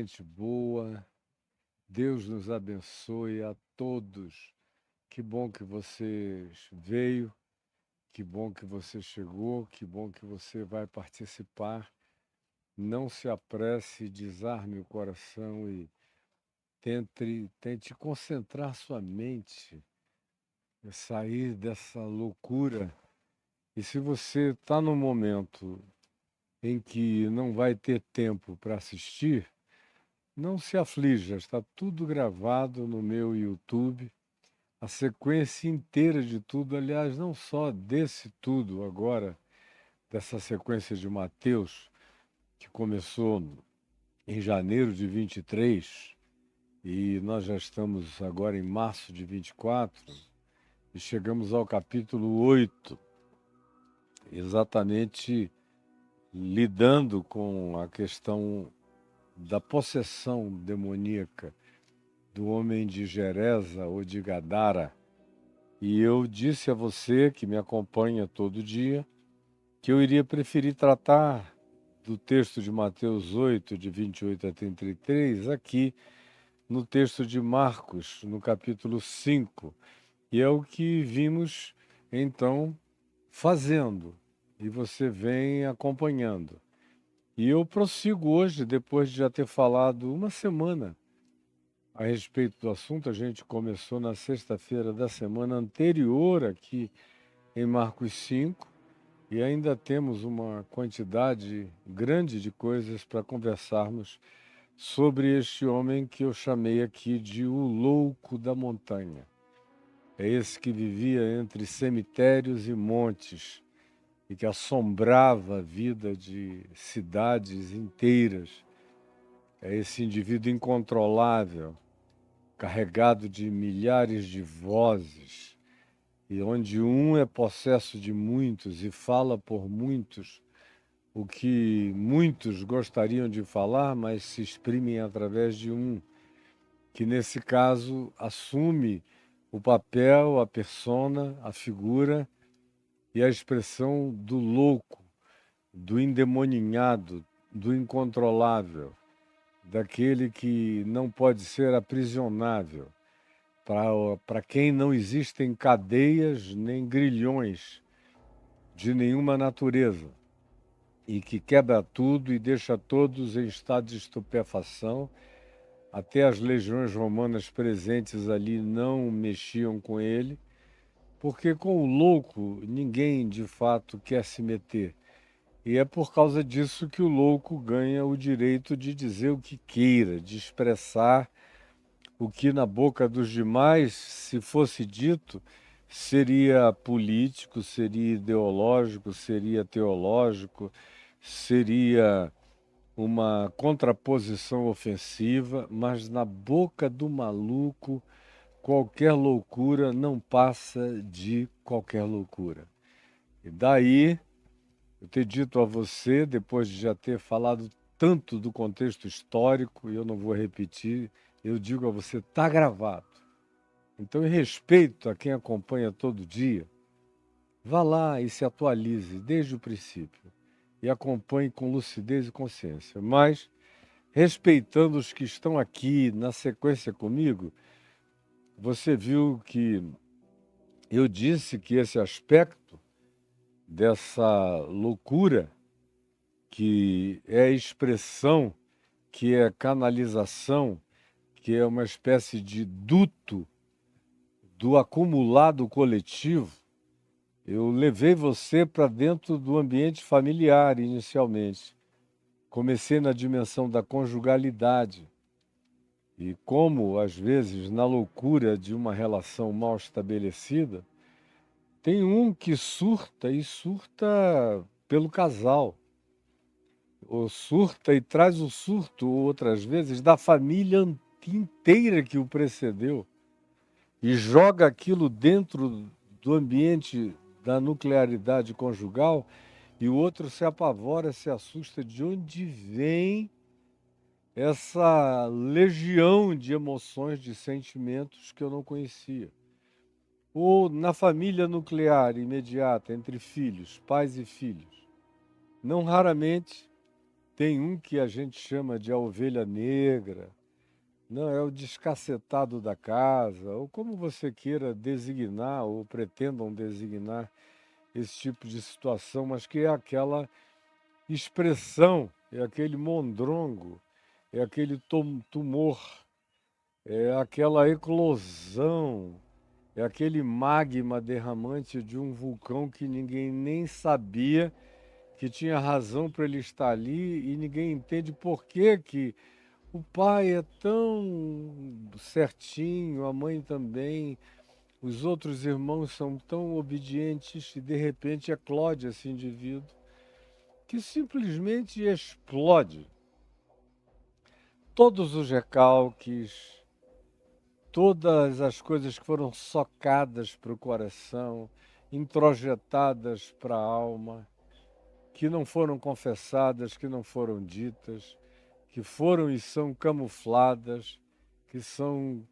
gente boa. Deus nos abençoe a todos. Que bom que você veio, que bom que você chegou, que bom que você vai participar. Não se apresse, desarme o coração e tente concentrar sua mente, sair dessa loucura. E se você está num momento em que não vai ter tempo para assistir, não se aflija, está tudo gravado no meu YouTube, a sequência inteira de tudo, aliás, não só desse tudo agora, dessa sequência de Mateus, que começou em janeiro de 23, e nós já estamos agora em março de 24, e chegamos ao capítulo 8, exatamente lidando com a questão da possessão demoníaca do homem de Geresa ou de Gadara. E eu disse a você, que me acompanha todo dia, que eu iria preferir tratar do texto de Mateus 8, de 28 a 33, aqui no texto de Marcos, no capítulo 5. E é o que vimos, então, fazendo. E você vem acompanhando. E eu prossigo hoje, depois de já ter falado uma semana a respeito do assunto. A gente começou na sexta-feira da semana anterior aqui em Marcos 5 e ainda temos uma quantidade grande de coisas para conversarmos sobre este homem que eu chamei aqui de o louco da montanha. É esse que vivia entre cemitérios e montes e que assombrava a vida de cidades inteiras. É esse indivíduo incontrolável, carregado de milhares de vozes, e onde um é possesso de muitos e fala por muitos o que muitos gostariam de falar, mas se exprimem através de um, que nesse caso assume o papel, a persona, a figura e a expressão do louco, do endemoninhado, do incontrolável, daquele que não pode ser aprisionável, para quem não existem cadeias nem grilhões de nenhuma natureza, e que quebra tudo e deixa todos em estado de estupefação. Até as legiões romanas presentes ali não mexiam com ele, porque com o louco ninguém de fato quer se meter. E é por causa disso que o louco ganha o direito de dizer o que queira, de expressar o que na boca dos demais, se fosse dito, seria político, seria ideológico, seria teológico, seria uma contraposição ofensiva, mas na boca do maluco, qualquer loucura não passa de qualquer loucura. E daí, eu ter dito a você, depois de já ter falado tanto do contexto histórico, e eu não vou repetir, eu digo a você, está gravado. Então, em respeito a quem acompanha todo dia, vá lá e se atualize desde o princípio e acompanhe com lucidez e consciência. Mas, respeitando os que estão aqui na sequência comigo, você viu que eu disse que esse aspecto dessa loucura, que é expressão, que é canalização, que é uma espécie de duto do acumulado coletivo, eu levei você para dentro do ambiente familiar inicialmente. Comecei na dimensão da conjugalidade. E como, às vezes, na loucura de uma relação mal estabelecida, tem um que surta e surta pelo casal. Ou surta e traz o surto, outras vezes, da família inteira que o precedeu. E joga aquilo dentro do ambiente da nuclearidade conjugal, e o outro se apavora, se assusta de onde vem essa legião de emoções, de sentimentos que eu não conhecia. Ou na família nuclear imediata, entre filhos, pais e filhos. Não raramente tem um que a gente chama de a ovelha negra, não, é o descacetado da casa, ou como você queira designar, ou pretendam designar esse tipo de situação, mas que é aquela expressão, é aquele mondrongo, é aquele tumor, é aquela eclosão, é aquele magma derramante de um vulcão que ninguém nem sabia que tinha razão para ele estar ali e ninguém entende por que que o pai é tão certinho, a mãe também, os outros irmãos são tão obedientes e de repente eclode esse indivíduo que simplesmente explode. Todos os recalques, todas as coisas que foram socadas para o coração, introjetadas para a alma, que não foram confessadas, que não foram ditas, que foram e são camufladas, que são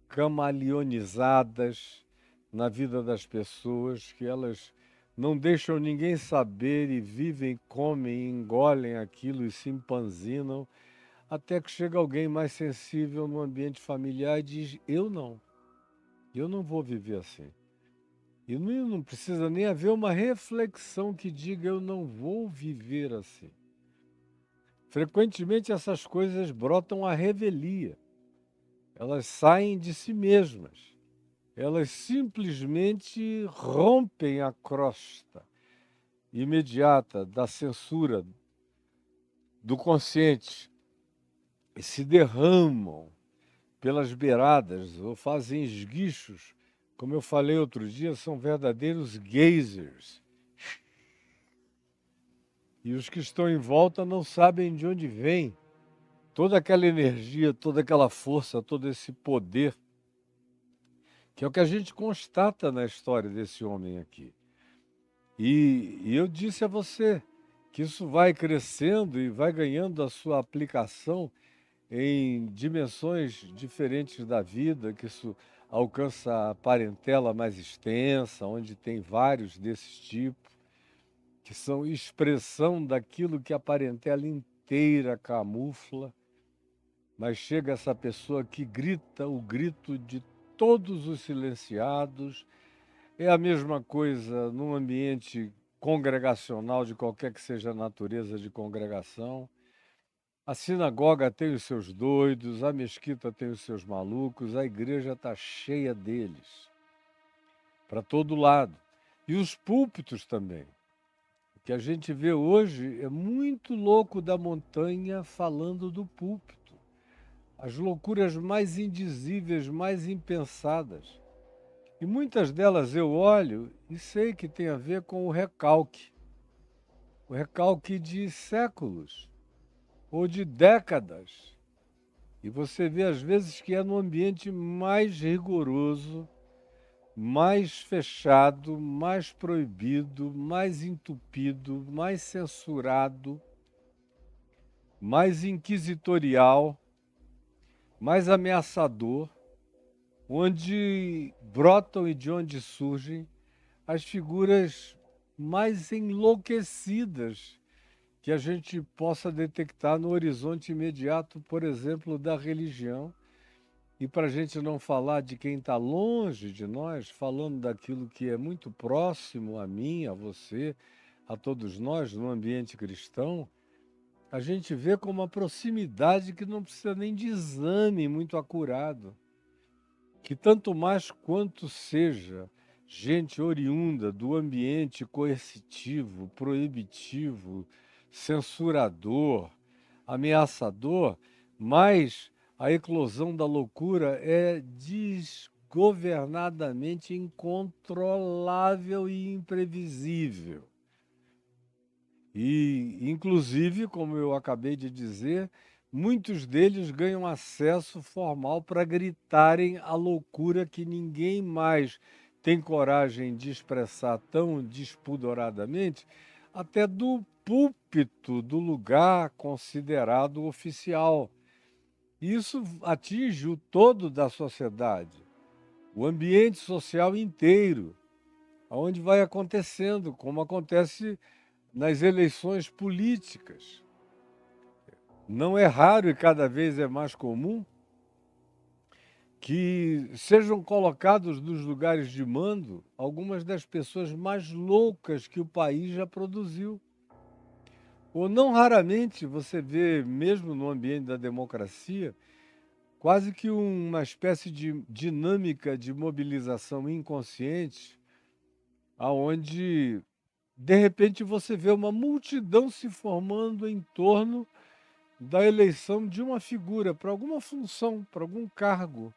camaleonizadas na vida das pessoas, que elas não deixam ninguém saber e vivem, comem, engolem aquilo e se empanzinam, até que chega alguém mais sensível no ambiente familiar e diz: eu não vou viver assim. E não precisa nem haver uma reflexão que diga: eu não vou viver assim. Frequentemente essas coisas brotam à revelia. Elas saem de si mesmas. Elas simplesmente rompem a crosta imediata da censura do consciente e se derramam pelas beiradas ou fazem esguichos. Como eu falei outro dia, são verdadeiros geysers. E os que estão em volta não sabem de onde vem toda aquela energia, toda aquela força, todo esse poder, que é o que a gente constata na história desse homem aqui. E eu disse a você que isso vai crescendo e vai ganhando a sua aplicação em dimensões diferentes da vida, que isso alcança a parentela mais extensa, onde tem vários desses tipos, que são expressão daquilo que a parentela inteira camufla, mas chega essa pessoa que grita o grito de todos os silenciados. É a mesma coisa num ambiente congregacional, de qualquer que seja a natureza de congregação. A sinagoga tem os seus doidos, a mesquita tem os seus malucos, a igreja está cheia deles, para todo lado. E os púlpitos também. O que a gente vê hoje é muito louco da montanha falando do púlpito. As loucuras mais indizíveis, mais impensadas. E muitas delas eu olho e sei que tem a ver com o recalque de séculos ou de décadas. E você vê às vezes que é no ambiente mais rigoroso, mais fechado, mais proibido, mais entupido, mais censurado, mais inquisitorial, mais ameaçador, onde brotam e de onde surgem as figuras mais enlouquecidas que a gente possa detectar no horizonte imediato, por exemplo, da religião. E para a gente não falar de quem está longe de nós, falando daquilo que é muito próximo a mim, a você, a todos nós no ambiente cristão, a gente vê como uma proximidade que não precisa nem de exame muito acurado. Que tanto mais quanto seja gente oriunda do ambiente coercitivo, proibitivo, censurador, ameaçador, mais a eclosão da loucura é desgovernadamente incontrolável e imprevisível. E, inclusive, como eu acabei de dizer, muitos deles ganham acesso formal para gritarem a loucura que ninguém mais tem coragem de expressar tão despudoradamente, até do púlpito do lugar considerado oficial. Isso atinge o todo da sociedade, o ambiente social inteiro, onde vai acontecendo, como acontece nas eleições políticas. Não é raro e cada vez é mais comum que sejam colocados nos lugares de mando algumas das pessoas mais loucas que o país já produziu. Ou não raramente você vê, mesmo no ambiente da democracia, quase que uma espécie de dinâmica de mobilização inconsciente, aonde de repente você vê uma multidão se formando em torno da eleição de uma figura para alguma função, para algum cargo.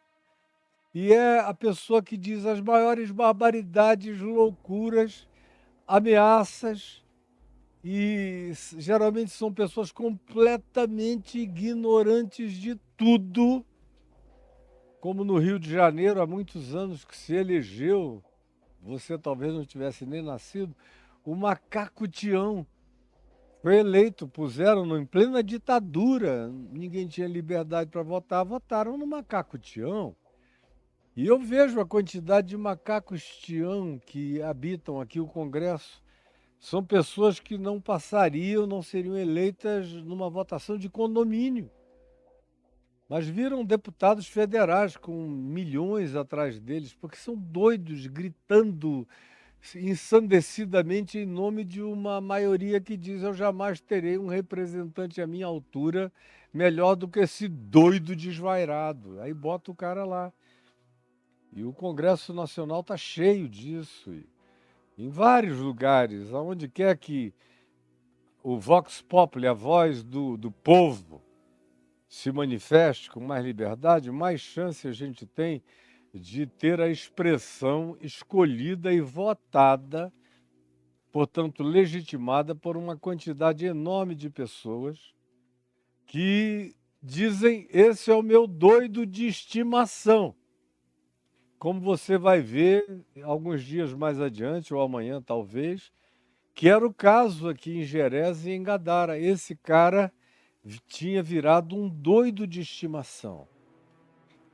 E é a pessoa que diz as maiores barbaridades, loucuras, ameaças, e geralmente são pessoas completamente ignorantes de tudo, como no Rio de Janeiro, há muitos anos que se elegeu, você talvez não tivesse nem nascido, o macaco Tião foi eleito, puseram-no em plena ditadura, ninguém tinha liberdade para votar, votaram no macaco Tião. E eu vejo a quantidade de macacos Tião que habitam aqui o Congresso. São pessoas que não passariam, não seriam eleitas numa votação de condomínio, mas viram deputados federais com milhões atrás deles, porque são doidos, gritando ensandecidamente em nome de uma maioria que diz: eu jamais terei um representante à minha altura melhor do que esse doido desvairado. Aí bota o cara lá. E o Congresso Nacional está cheio disso. Em vários lugares, aonde quer que o Vox Populi, a voz do povo, se manifeste com mais liberdade, mais chance a gente tem de ter a expressão escolhida e votada, portanto, legitimada por uma quantidade enorme de pessoas que dizem: esse é o meu doido de estimação. Como você vai ver alguns dias mais adiante, ou amanhã talvez, que era o caso aqui em Gerés e em Gadara. Esse cara tinha virado um doido de estimação.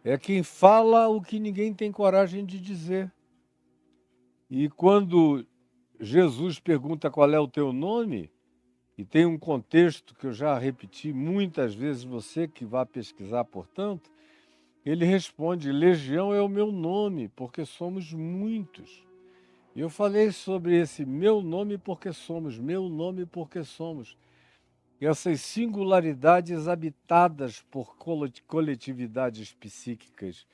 É quem fala o que ninguém tem coragem de dizer. E quando Jesus pergunta qual é o teu nome, e tem um contexto que eu já repeti muitas vezes, você que vai pesquisar, portanto, ele responde: Legião é o meu nome, porque somos muitos. E eu falei sobre esse meu nome porque somos, meu nome porque somos. Essas singularidades habitadas por coletividades psíquicas,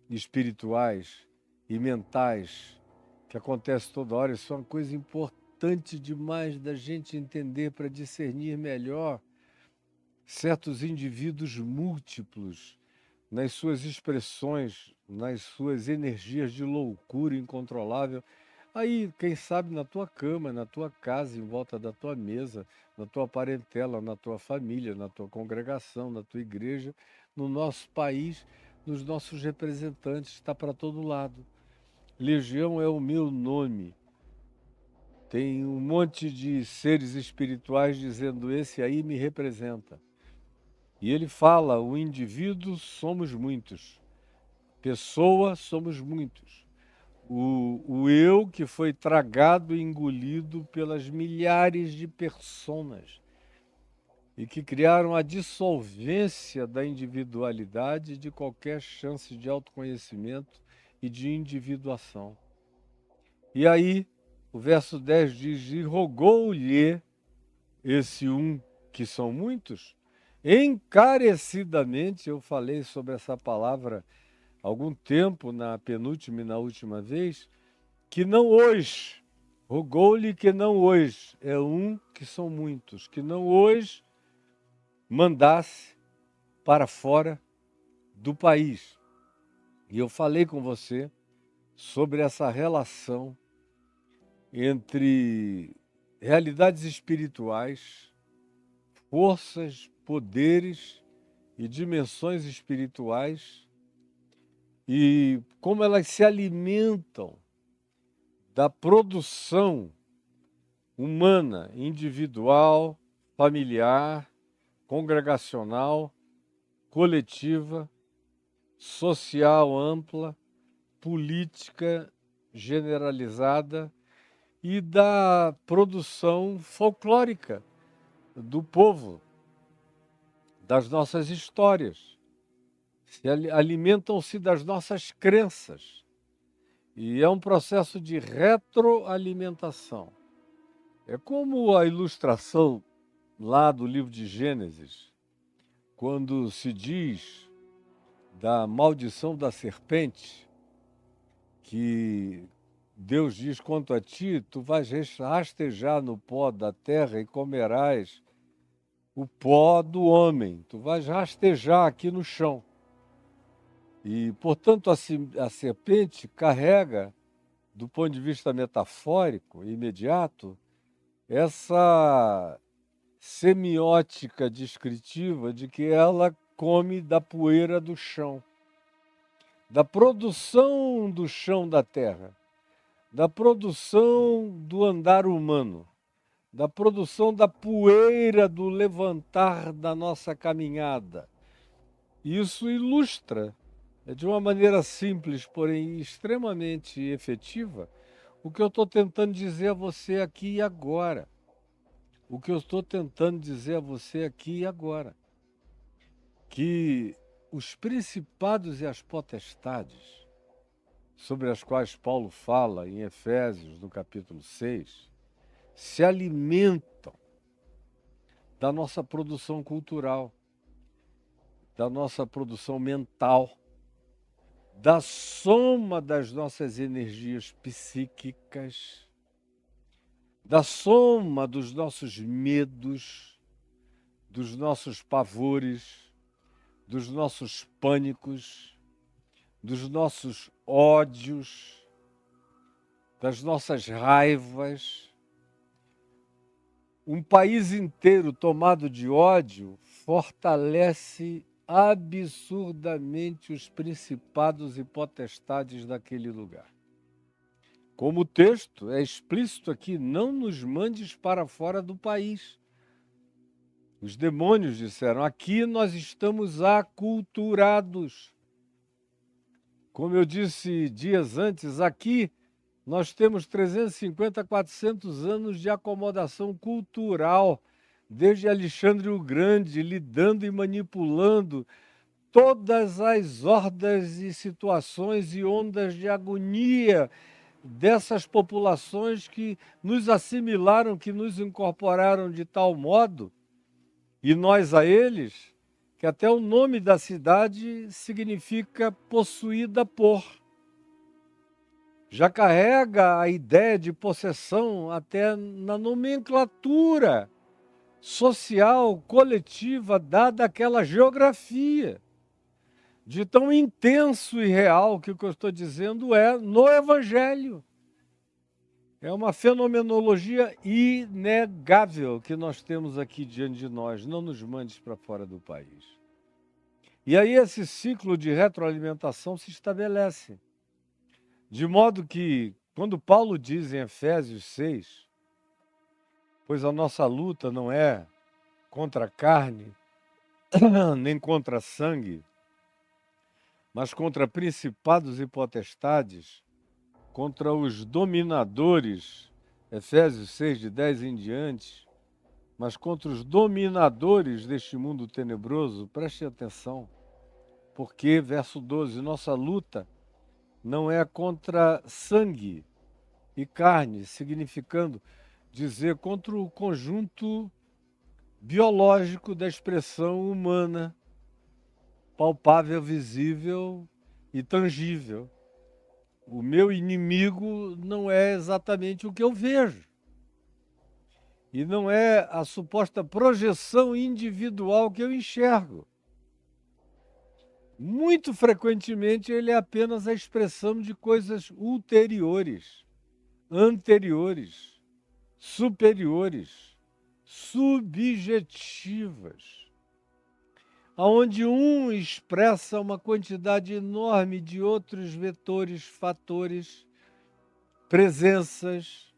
espirituais e mentais, que acontece toda hora, isso é uma coisa importante demais da gente entender para discernir melhor certos indivíduos múltiplos nas suas expressões, nas suas energias de loucura incontrolável. Aí, quem sabe na tua cama, na tua casa, em volta da tua mesa, na tua parentela, na tua família, na tua congregação, na tua igreja, no nosso país, nos nossos representantes, está para todo lado. Legião é o meu nome. Tem um monte de seres espirituais dizendo: esse aí me representa. E ele fala: o indivíduo somos muitos, pessoa somos muitos. O eu que foi tragado e engolido pelas milhares de personas e que criaram a dissolvência da individualidade e de qualquer chance de autoconhecimento e de individuação. E aí, o verso 10 diz: e rogou-lhe esse um, que são muitos, encarecidamente. Eu falei sobre essa palavra há algum tempo, na penúltima e na última vez, que não hoje, rogou-lhe que não hoje, é um que são muitos, que não hoje mandasse para fora do país. E eu falei com você sobre essa relação entre realidades espirituais, forças, poderes e dimensões espirituais, e como elas se alimentam da produção humana, individual, familiar, congregacional, coletiva, social ampla, política generalizada e da produção folclórica do povo. das nossas histórias, alimentam-se das nossas crenças. E é um processo de retroalimentação. É como a ilustração lá do livro de Gênesis, quando se diz da maldição da serpente, que Deus diz quanto a ti, tu vais rastejar no pó da terra e comerás o pó do homem, tu vais rastejar aqui no chão. E, portanto, a serpente carrega, do ponto de vista metafórico, imediato, essa semiótica descritiva de que ela come da poeira do chão, da produção do chão da terra, da produção do andar humano, da produção da poeira do levantar da nossa caminhada. Isso ilustra, de uma maneira simples, porém extremamente efetiva, o que eu estou tentando dizer a você aqui e agora. O que eu estou tentando dizer a você aqui e agora. Que os principados e as potestades, sobre as quais Paulo fala em Efésios, no capítulo 6, se alimentam da nossa produção cultural, da nossa produção mental, da soma das nossas energias psíquicas, da soma dos nossos medos, dos nossos pavores, dos nossos pânicos, dos nossos ódios, das nossas raivas. Um país inteiro tomado de ódio fortalece absurdamente os principados e potestades daquele lugar. Como o texto é explícito aqui, não nos mandes para fora do país. Os demônios disseram, aqui nós estamos aculturados. Como eu disse dias antes, aqui nós temos 350, 400 anos de acomodação cultural, desde Alexandre o Grande, lidando e manipulando todas as hordas e situações e ondas de agonia dessas populações que nos assimilaram, que nos incorporaram de tal modo, e nós a eles, que até o nome da cidade significa possuída por. Já carrega a ideia de possessão até na nomenclatura social, coletiva, dada aquela geografia. De tão intenso e real que o que eu estou dizendo é no Evangelho. É uma fenomenologia inegável que nós temos aqui diante de nós. Não nos mandes para fora do país. E aí esse ciclo de retroalimentação se estabelece. De modo que, quando Paulo diz em Efésios 6, pois a nossa luta não é contra a carne, nem contra sangue, mas contra principados e potestades, contra os dominadores, Efésios 6, de 10 em diante, mas contra os dominadores deste mundo tenebroso, preste atenção, porque, verso 12, nossa luta não é contra sangue e carne, significando dizer contra o conjunto biológico da expressão humana, palpável, visível e tangível. O meu inimigo não é exatamente o que eu vejo. E não é a suposta projeção individual que eu enxergo. Muito frequentemente ele é apenas a expressão de coisas ulteriores, anteriores, superiores, subjetivas, onde um expressa uma quantidade enorme de outros vetores, fatores, presenças,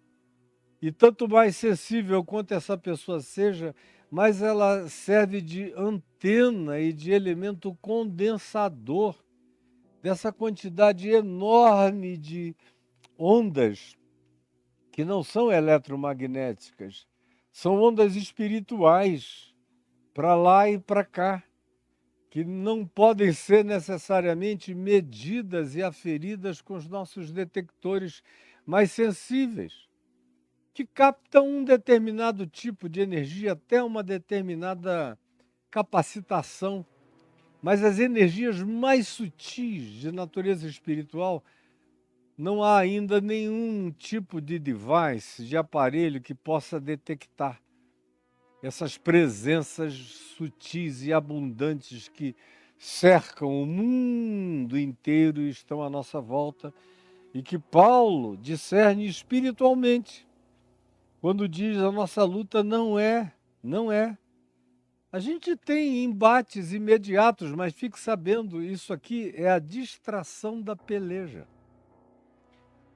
e tanto mais sensível quanto essa pessoa seja, mais ela serve de antena e de elemento condensador dessa quantidade enorme de ondas que não são eletromagnéticas, são ondas espirituais, para lá e para cá, que não podem ser necessariamente medidas e aferidas com os nossos detectores mais sensíveis, que captam um determinado tipo de energia até uma determinada capacitação. Mas as energias mais sutis de natureza espiritual, não há ainda nenhum tipo de device, de aparelho que possa detectar essas presenças sutis e abundantes que cercam o mundo inteiro e estão à nossa volta, e que Paulo discerne espiritualmente, quando diz a nossa luta não é. A gente tem embates imediatos, mas fique sabendo, isso aqui é a distração da peleja.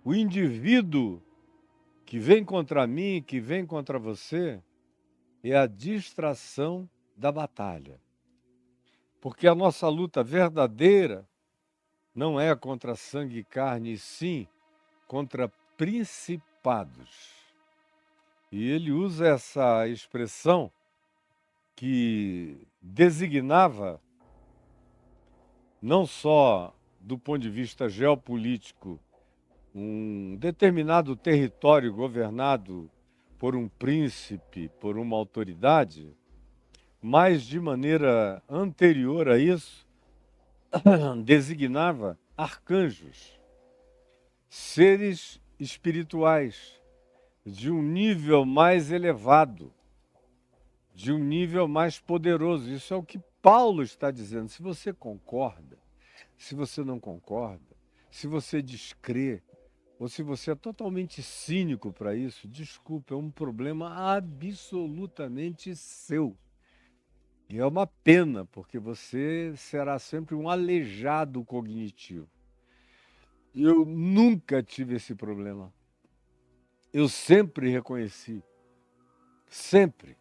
O indivíduo que vem contra mim, que vem contra você, é a distração da batalha. Porque a nossa luta verdadeira não é contra sangue e carne, e sim contra principados. E ele usa essa expressão que designava, não só do ponto de vista geopolítico, um determinado território governado por um príncipe, por uma autoridade, mas de maneira anterior a isso, designava arcanjos, seres espirituais de um nível mais elevado, de um nível mais poderoso. Isso é o que Paulo está dizendo. Se você concorda, se você não concorda, se você descrê, ou se você é totalmente cínico para isso, desculpa, é um problema absolutamente seu. E é uma pena, porque você será sempre um aleijado cognitivo. Eu nunca tive esse problema. Eu sempre reconheci. Sempre.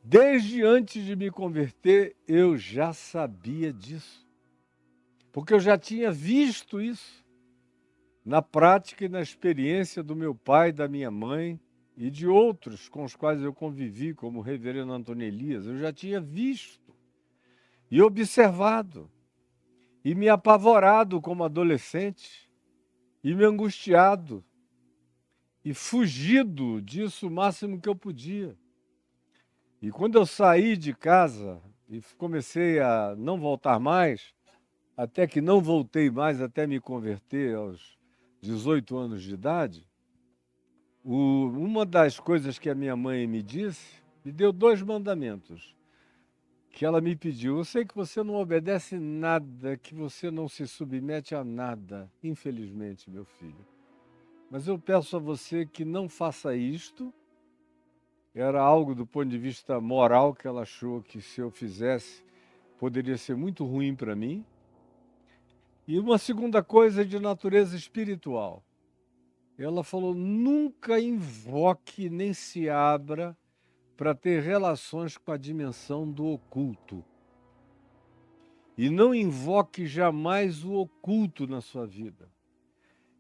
Desde antes de me converter, eu já sabia disso. Porque eu já tinha visto isso na prática e na experiência do meu pai, da minha mãe e de outros com os quais eu convivi, como o reverendo Antônio Elias. Eu já tinha visto e observado e me apavorado como adolescente e me angustiado e fugido disso o máximo que eu podia. E quando eu saí de casa e comecei a não voltar mais, até que não voltei mais até me converter aos 18 anos de idade, uma das coisas que a minha mãe me disse, me deu 2 mandamentos, que ela me pediu. Eu sei que você não obedece nada, que você não se submete a nada, infelizmente, meu filho. Mas eu peço a você que não faça isto. Era algo do ponto de vista moral que ela achou que, se eu fizesse, poderia ser muito ruim para mim. E uma segunda coisa de natureza espiritual. Ela falou: nunca invoque nem se abra para ter relações com a dimensão do oculto. E não invoque jamais o oculto na sua vida.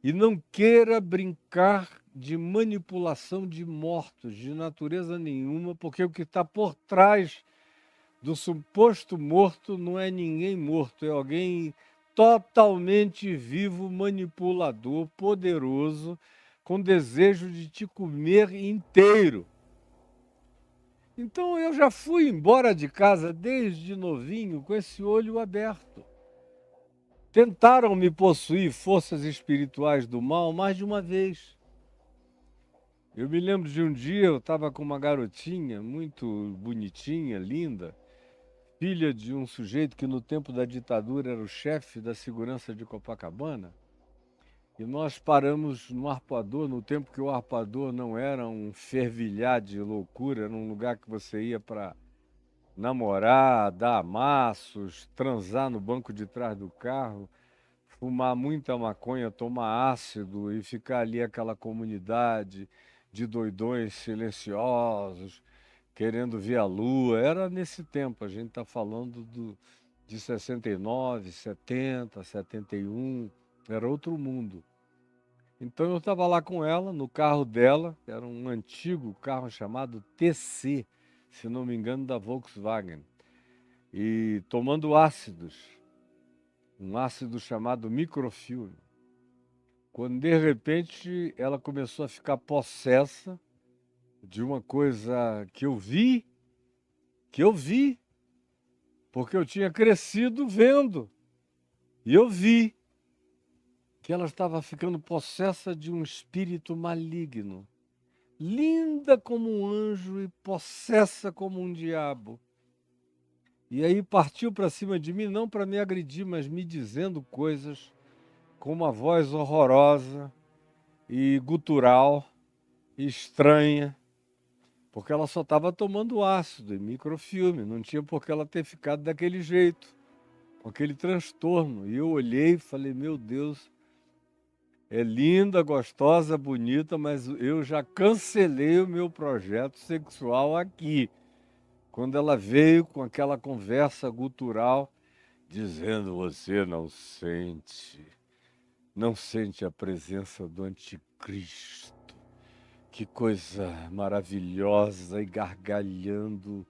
E não queira brincar de manipulação de mortos, de natureza nenhuma, porque o que está por trás do suposto morto não é ninguém morto, é alguém totalmente vivo, manipulador, poderoso, com desejo de te comer inteiro. Então eu já fui embora de casa desde novinho com esse olho aberto. Tentaram me possuir forças espirituais do mal mais de uma vez. Eu me lembro de um dia, eu estava com uma garotinha muito bonitinha, linda, filha de um sujeito que no tempo da ditadura era o chefe da segurança de Copacabana, e nós paramos no arpoador, no tempo que o arpoador não era um fervilhar de loucura, era um lugar que você ia para namorar, dar amassos, transar no banco de trás do carro, fumar muita maconha, tomar ácido e ficar ali aquela comunidade de doidões silenciosos, querendo ver a lua. Era nesse tempo, a gente está falando de 69, 70, 71, era outro mundo. Então eu estava lá com ela, no carro dela, era um antigo carro chamado TC se não me engano, da Volkswagen, e tomando ácidos, um ácido chamado microfilme. Quando de repente ela começou a ficar possessa de uma coisa que eu vi, porque eu tinha crescido vendo, e eu vi que ela estava ficando possessa de um espírito maligno, linda como um anjo e possessa como um diabo. E aí partiu para cima de mim, não para me agredir, mas me dizendo coisas com uma voz horrorosa e gutural, e estranha, porque ela só estava tomando ácido e microfilme, não tinha por que ela ter ficado daquele jeito, com aquele transtorno. E eu olhei e falei, meu Deus, é linda, gostosa, bonita, mas eu já cancelei o meu projeto sexual aqui. Quando ela veio com aquela conversa gutural, dizendo, você não sente a presença do anticristo. Que coisa maravilhosa, e gargalhando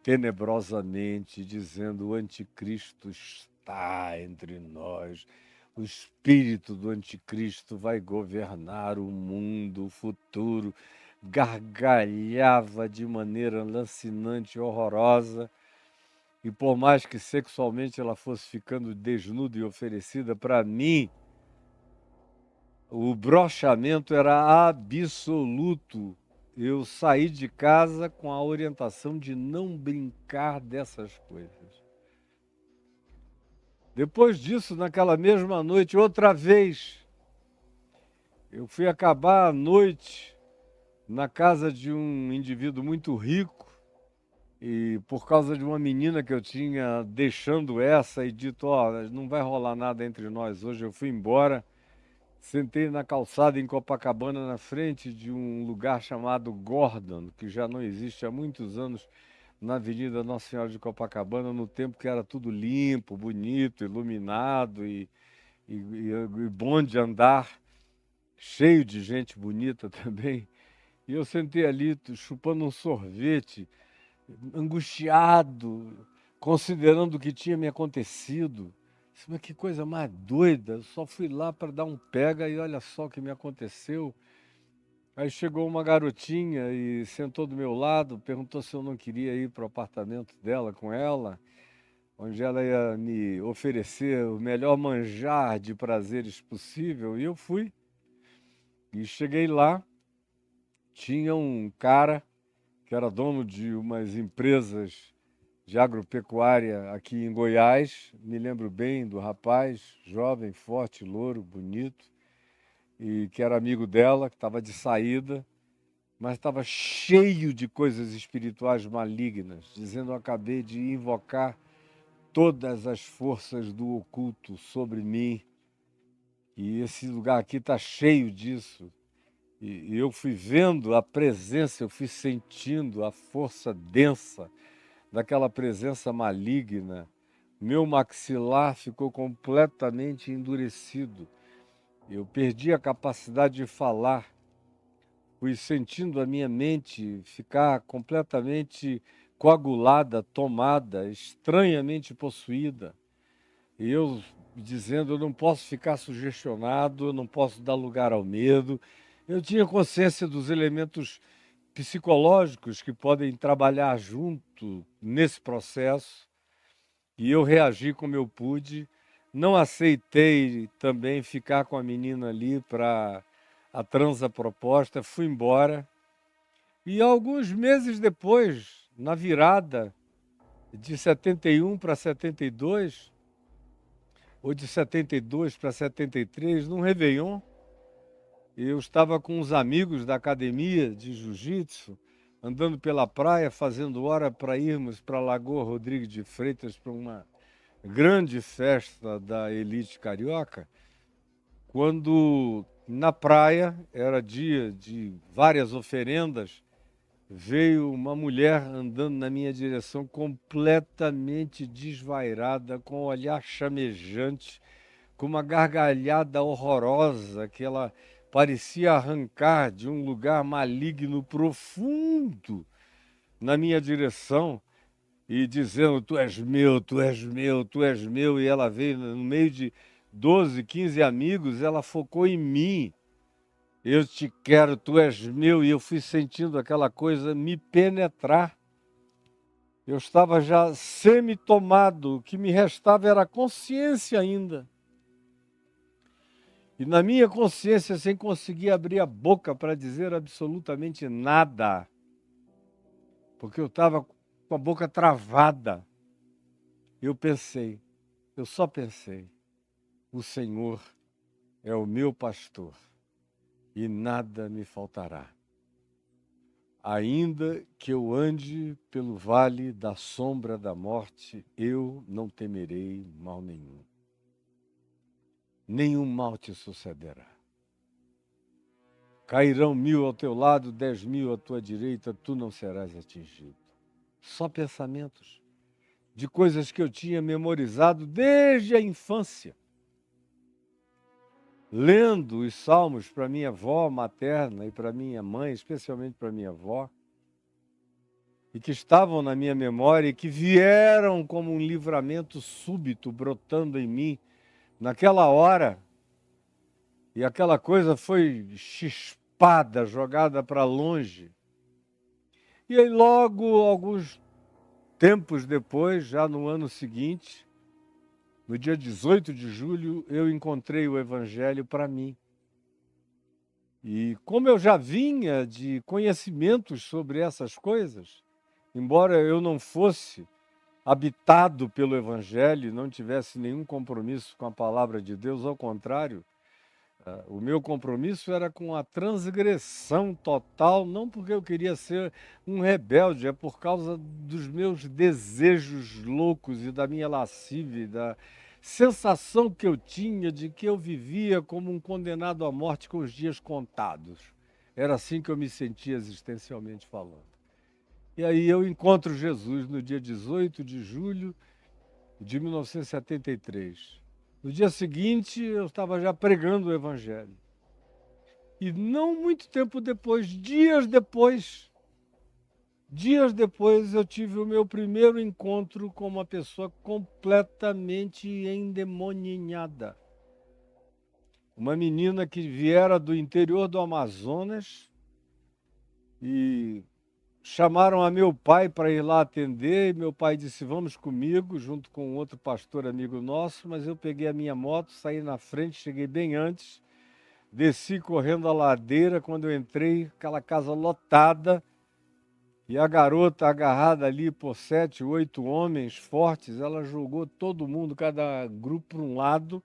tenebrosamente, dizendo, o anticristo está entre nós. O espírito do anticristo vai governar o mundo, o futuro. Gargalhava de maneira lancinante, horrorosa. E por mais que sexualmente ela fosse ficando desnuda e oferecida para mim, o brochamento era absoluto. Eu saí de casa com a orientação de não brincar dessas coisas. Depois disso, naquela mesma noite, outra vez, eu fui acabar a noite na casa de um indivíduo muito rico, e por causa de uma menina que eu tinha deixando essa e dito, ó, não vai rolar nada entre nós hoje, eu fui embora. Sentei na calçada em Copacabana, na frente de um lugar chamado Gordon, que já não existe há muitos anos, na Avenida Nossa Senhora de Copacabana, no tempo que era tudo limpo, bonito, iluminado e bom de andar, cheio de gente bonita também. E eu sentei ali chupando um sorvete, angustiado, considerando o que tinha me acontecido. Mas que coisa mais doida, eu só fui lá para dar um pega e olha só o que me aconteceu. Aí chegou uma garotinha e sentou do meu lado, perguntou se eu não queria ir para o apartamento dela com ela, onde ela ia me oferecer o melhor manjar de prazeres possível. E eu fui. E cheguei lá, tinha um cara que era dono de umas empresas de agropecuária aqui em Goiás. Me lembro bem do rapaz, jovem, forte, louro, bonito, e que era amigo dela, que estava de saída, mas estava cheio de coisas espirituais malignas, dizendo: eu acabei de invocar todas as forças do oculto sobre mim, e esse lugar aqui está cheio disso. E eu fui vendo a presença, eu fui sentindo a força densa daquela presença maligna. Meu maxilar ficou completamente endurecido. Eu perdi a capacidade de falar. Fui sentindo a minha mente ficar completamente coagulada, tomada, estranhamente possuída. E eu dizendo, eu não posso ficar sugestionado, eu não posso dar lugar ao medo. Eu tinha consciência dos elementos psicológicos que podem trabalhar junto nesse processo, e eu reagi como eu pude. Não aceitei também ficar com a menina ali para a transa proposta, fui embora. E alguns meses depois, na virada de 71 para 72, ou de 72 para 73, num Réveillon, eu estava com uns amigos da academia de jiu-jitsu, andando pela praia, fazendo hora para irmos para a Lagoa Rodrigues de Freitas para uma grande festa da elite carioca, quando na praia, era dia de várias oferendas, veio uma mulher andando na minha direção completamente desvairada, com um olhar chamejante, com uma gargalhada horrorosa que ela parecia arrancar de um lugar maligno profundo na minha direção e dizendo, tu és meu, tu és meu, tu és meu, e ela veio no meio de 12, 15 amigos, ela focou em mim. Eu te quero, tu és meu, e eu fui sentindo aquela coisa me penetrar. Eu estava já semi-tomado, o que me restava era a consciência ainda. E na minha consciência, sem conseguir abrir a boca para dizer absolutamente nada, porque eu estava com a boca travada, eu só pensei, o Senhor é o meu pastor e nada me faltará. Ainda que eu ande pelo vale da sombra da morte, eu não temerei mal nenhum. Nenhum mal te sucederá. Cairão 1000 ao teu lado, 10.000 à tua direita, tu não serás atingido. Só pensamentos de coisas que eu tinha memorizado desde a infância. Lendo os salmos para minha avó materna e para minha mãe, especialmente para minha avó, e que estavam na minha memória e que vieram como um livramento súbito brotando em mim naquela hora. E aquela coisa foi chispada, jogada para longe. E aí logo, alguns tempos depois, já no ano seguinte, no dia 18 de julho, eu encontrei o Evangelho para mim. E como eu já vinha de conhecimentos sobre essas coisas, embora eu não fosse habitado pelo Evangelho, não tivesse nenhum compromisso com a palavra de Deus, ao contrário, o meu compromisso era com a transgressão total, não porque eu queria ser um rebelde, é por causa dos meus desejos loucos e da minha lascívia, e da sensação que eu tinha de que eu vivia como um condenado à morte com os dias contados. Era assim que eu me sentia existencialmente falando. E aí eu encontro Jesus no dia 18 de julho de 1973. No dia seguinte, eu estava já pregando o Evangelho. E não muito tempo depois, dias depois, eu tive o meu primeiro encontro com uma pessoa completamente endemoninhada. Uma menina que viera do interior do Amazonas e chamaram a meu pai para ir lá atender, e meu pai disse, vamos comigo, junto com outro pastor amigo nosso, mas eu peguei a minha moto, saí na frente, cheguei bem antes, desci correndo a ladeira, quando eu entrei, aquela casa lotada, e a garota agarrada ali por 7, 8 homens fortes, ela jogou todo mundo, cada grupo para um lado,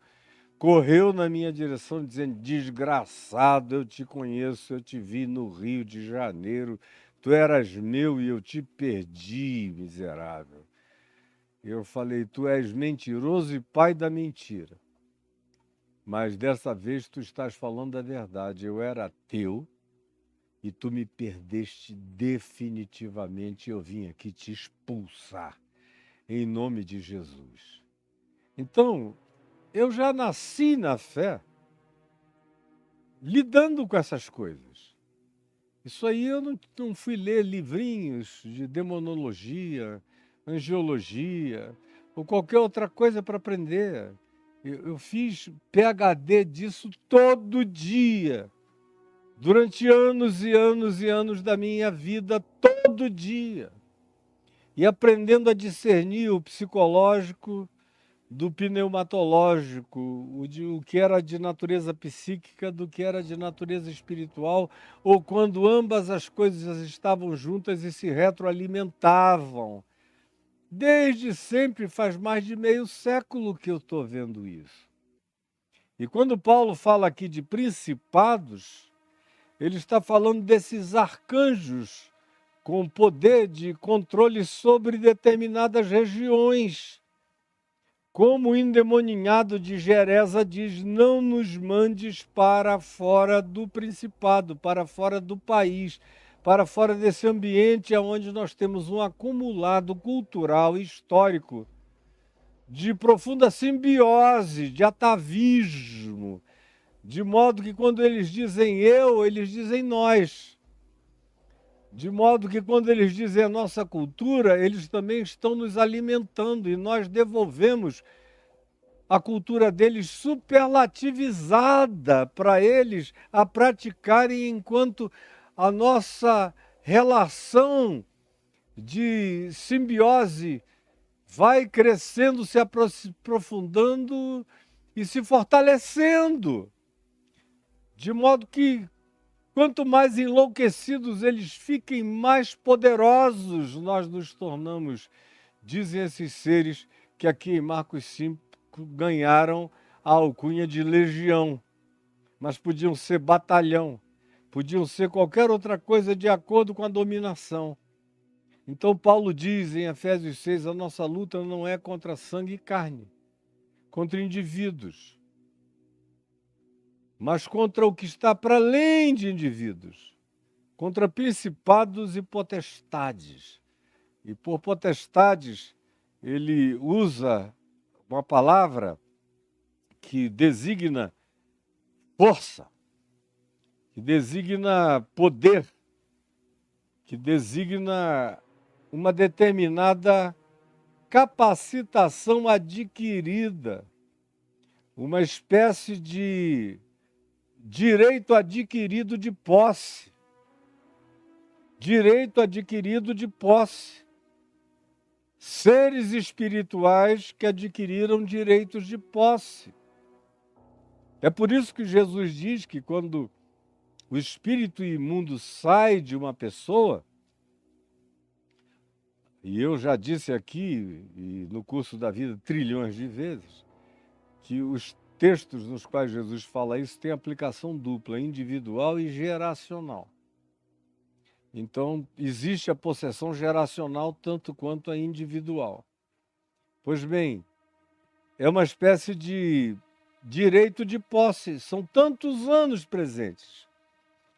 correu na minha direção dizendo, desgraçado, eu te conheço, eu te vi no Rio de Janeiro, tu eras meu e eu te perdi, miserável. Eu falei, tu és mentiroso e pai da mentira. Mas dessa vez tu estás falando a verdade. Eu era teu e tu me perdeste definitivamente. Eu vim aqui te expulsar em nome de Jesus. Então, eu já nasci na fé lidando com essas coisas. Isso aí eu não fui ler livrinhos de demonologia, angiologia ou qualquer outra coisa para aprender. Eu fiz PhD disso todo dia, durante anos e anos e anos da minha vida, todo dia. E aprendendo a discernir o psicológico do pneumatológico, o que era de natureza psíquica do que era de natureza espiritual, ou quando ambas as coisas estavam juntas e se retroalimentavam. Desde sempre, faz mais de meio século que eu estou vendo isso. E quando Paulo fala aqui de principados, ele está falando desses arcanjos com poder de controle sobre determinadas regiões. Como o endemoninhado de Geresa diz, não nos mandes para fora do principado, para fora do país, para fora desse ambiente onde nós temos um acumulado cultural e histórico de profunda simbiose, de atavismo, de modo que quando eles dizem eu, eles dizem nós. De modo que quando eles dizem a nossa cultura, eles também estão nos alimentando e nós devolvemos a cultura deles superlativizada para eles a praticarem, enquanto a nossa relação de simbiose vai crescendo, se aprofundando e se fortalecendo. De modo que, quanto mais enlouquecidos eles fiquem, mais poderosos nós nos tornamos, dizem esses seres que aqui em Marcos 5 ganharam a alcunha de legião, mas podiam ser batalhão, podiam ser qualquer outra coisa de acordo com a dominação. Então Paulo diz em Efésios 6, a nossa luta não é contra sangue e carne, contra indivíduos, mas contra o que está para além de indivíduos, contra principados e potestades. E por potestades, ele usa uma palavra que designa força, que designa poder, que designa uma determinada capacitação adquirida, uma espécie de direito adquirido de posse. Direito adquirido de posse. Seres espirituais que adquiriram direitos de posse. É por isso que Jesus diz que quando o espírito imundo sai de uma pessoa, e eu já disse aqui, e no curso da vida, trilhões de vezes, que os textos nos quais Jesus fala isso têm aplicação dupla, individual e geracional. Então, existe a possessão geracional tanto quanto a individual. Pois bem, é uma espécie de direito de posse, são tantos anos presentes.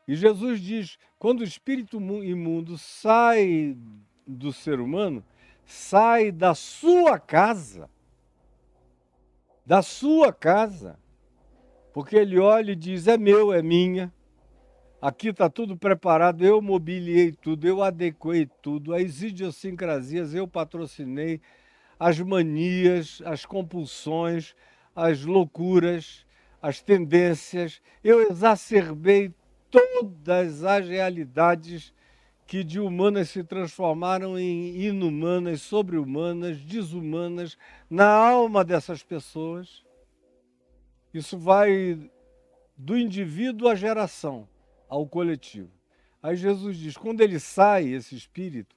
E Jesus diz, quando o espírito imundo sai do ser humano, sai da sua casa, porque ele olha e diz, é meu, é minha, aqui está tudo preparado, eu mobiliei tudo, eu adequei tudo, as idiosincrasias eu patrocinei, as manias, as compulsões, as loucuras, as tendências, eu exacerbei todas as realidades que de humanas se transformaram em inumanas, sobre-humanas, desumanas, na alma dessas pessoas. Isso vai do indivíduo à geração, ao coletivo. Aí Jesus diz, quando ele sai, esse espírito,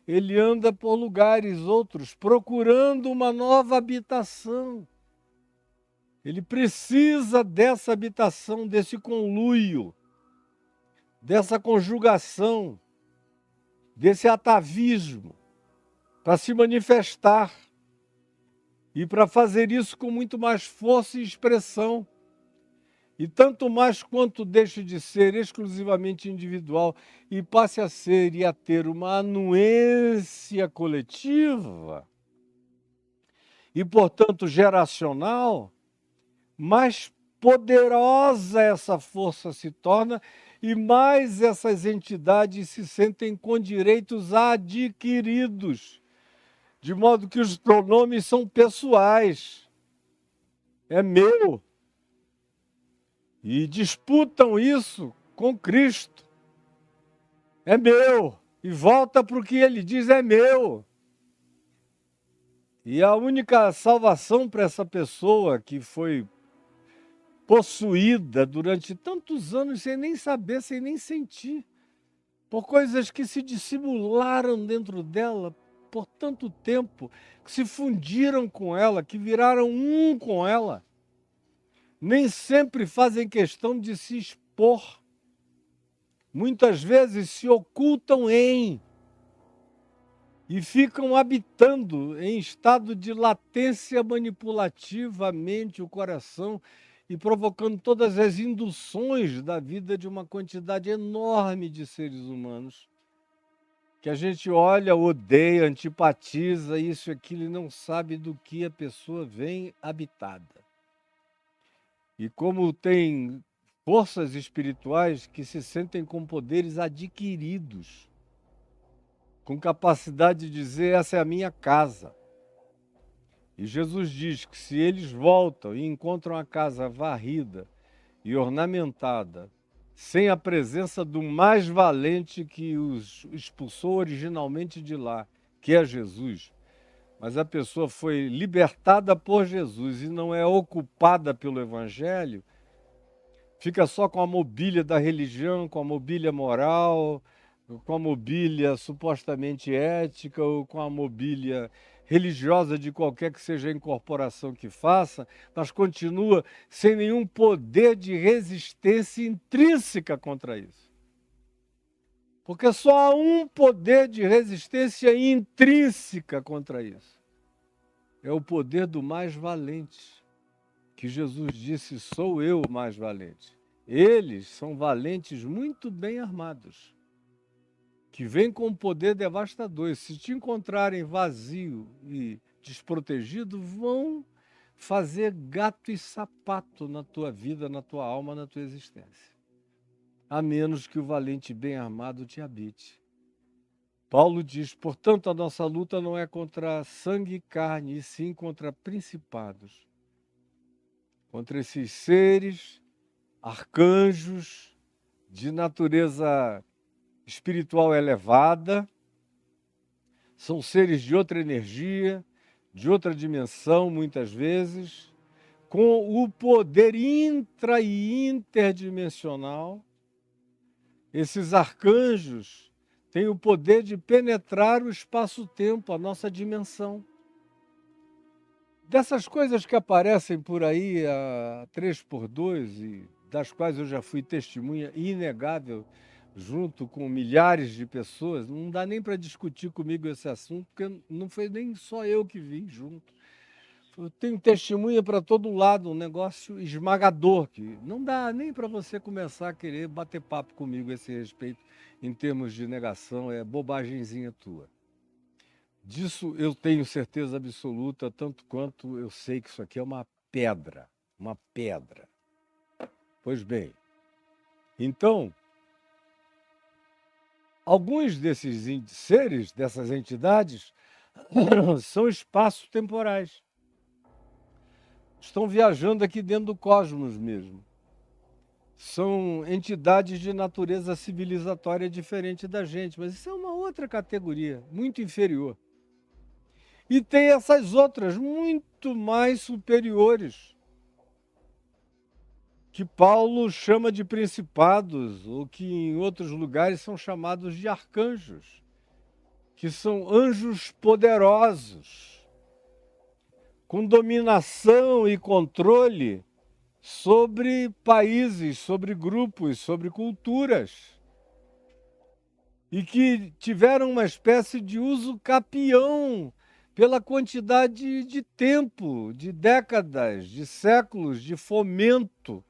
ele anda por lugares outros, procurando uma nova habitação. Ele precisa dessa habitação, desse conluio, dessa conjugação, desse atavismo, para se manifestar e para fazer isso com muito mais força e expressão. E tanto mais quanto deixe de ser exclusivamente individual e passe a ser e a ter uma anuência coletiva e, portanto, geracional, mais poderosa essa força se torna e mais essas entidades se sentem com direitos adquiridos, de modo que os pronomes são pessoais. É meu. E disputam isso com Cristo. É meu. E volta para o que ele diz, é meu. E a única salvação para essa pessoa que foi possuída durante tantos anos sem nem saber, sem nem sentir, por coisas que se dissimularam dentro dela por tanto tempo, que se fundiram com ela, que viraram um com ela, nem sempre fazem questão de se expor. Muitas vezes se ocultam e ficam habitando em estado de latência manipulativa a mente, o coração, e provocando todas as induções da vida de uma quantidade enorme de seres humanos, que a gente olha, odeia, antipatiza, isso e aquilo, e não sabe do que a pessoa vem habitada. E como tem forças espirituais que se sentem com poderes adquiridos, com capacidade de dizer: essa é a minha casa. E Jesus diz que se eles voltam e encontram a casa varrida e ornamentada, sem a presença do mais valente que os expulsou originalmente de lá, que é Jesus, mas a pessoa foi libertada por Jesus e não é ocupada pelo Evangelho, fica só com a mobília da religião, com a mobília moral, com a mobília supostamente ética ou com a mobília religiosa de qualquer que seja a incorporação que faça, mas continua sem nenhum poder de resistência intrínseca contra isso. Porque só há um poder de resistência intrínseca contra isso. É o poder do mais valente. Que Jesus disse: sou eu o mais valente. Eles são valentes muito bem armados, que vêm com um poder devastador. E se te encontrarem vazio e desprotegido, vão fazer gato e sapato na tua vida, na tua alma, na tua existência. A menos que o valente bem armado te habite. Paulo diz: portanto, a nossa luta não é contra sangue e carne, e sim contra principados, contra esses seres, arcanjos de natureza espiritual elevada, são seres de outra energia, de outra dimensão, muitas vezes, com o poder intra e interdimensional. Esses arcanjos têm o poder de penetrar o espaço-tempo, a nossa dimensão. Dessas coisas que aparecem por aí a 3x2 e das quais eu já fui testemunha inegável, junto com milhares de pessoas, não dá nem para discutir comigo esse assunto, porque não foi nem só eu que vim junto. Eu tenho testemunha para todo lado, um negócio esmagador, que não dá nem para você começar a querer bater papo comigo a esse respeito, em termos de negação, é bobagemzinha tua. Disso eu tenho certeza absoluta, tanto quanto eu sei que isso aqui é uma pedra, uma pedra. Pois bem, então, alguns desses seres, dessas entidades, são espaço-temporais. Estão viajando aqui dentro do cosmos mesmo. São entidades de natureza civilizatória diferente da gente, mas isso é uma outra categoria, muito inferior. E tem essas outras, muito mais superiores, que Paulo chama de principados, ou que em outros lugares são chamados de arcanjos, que são anjos poderosos, com dominação e controle sobre países, sobre grupos, sobre culturas, e que tiveram uma espécie de uso capião pela quantidade de tempo, de décadas, de séculos, de fomento,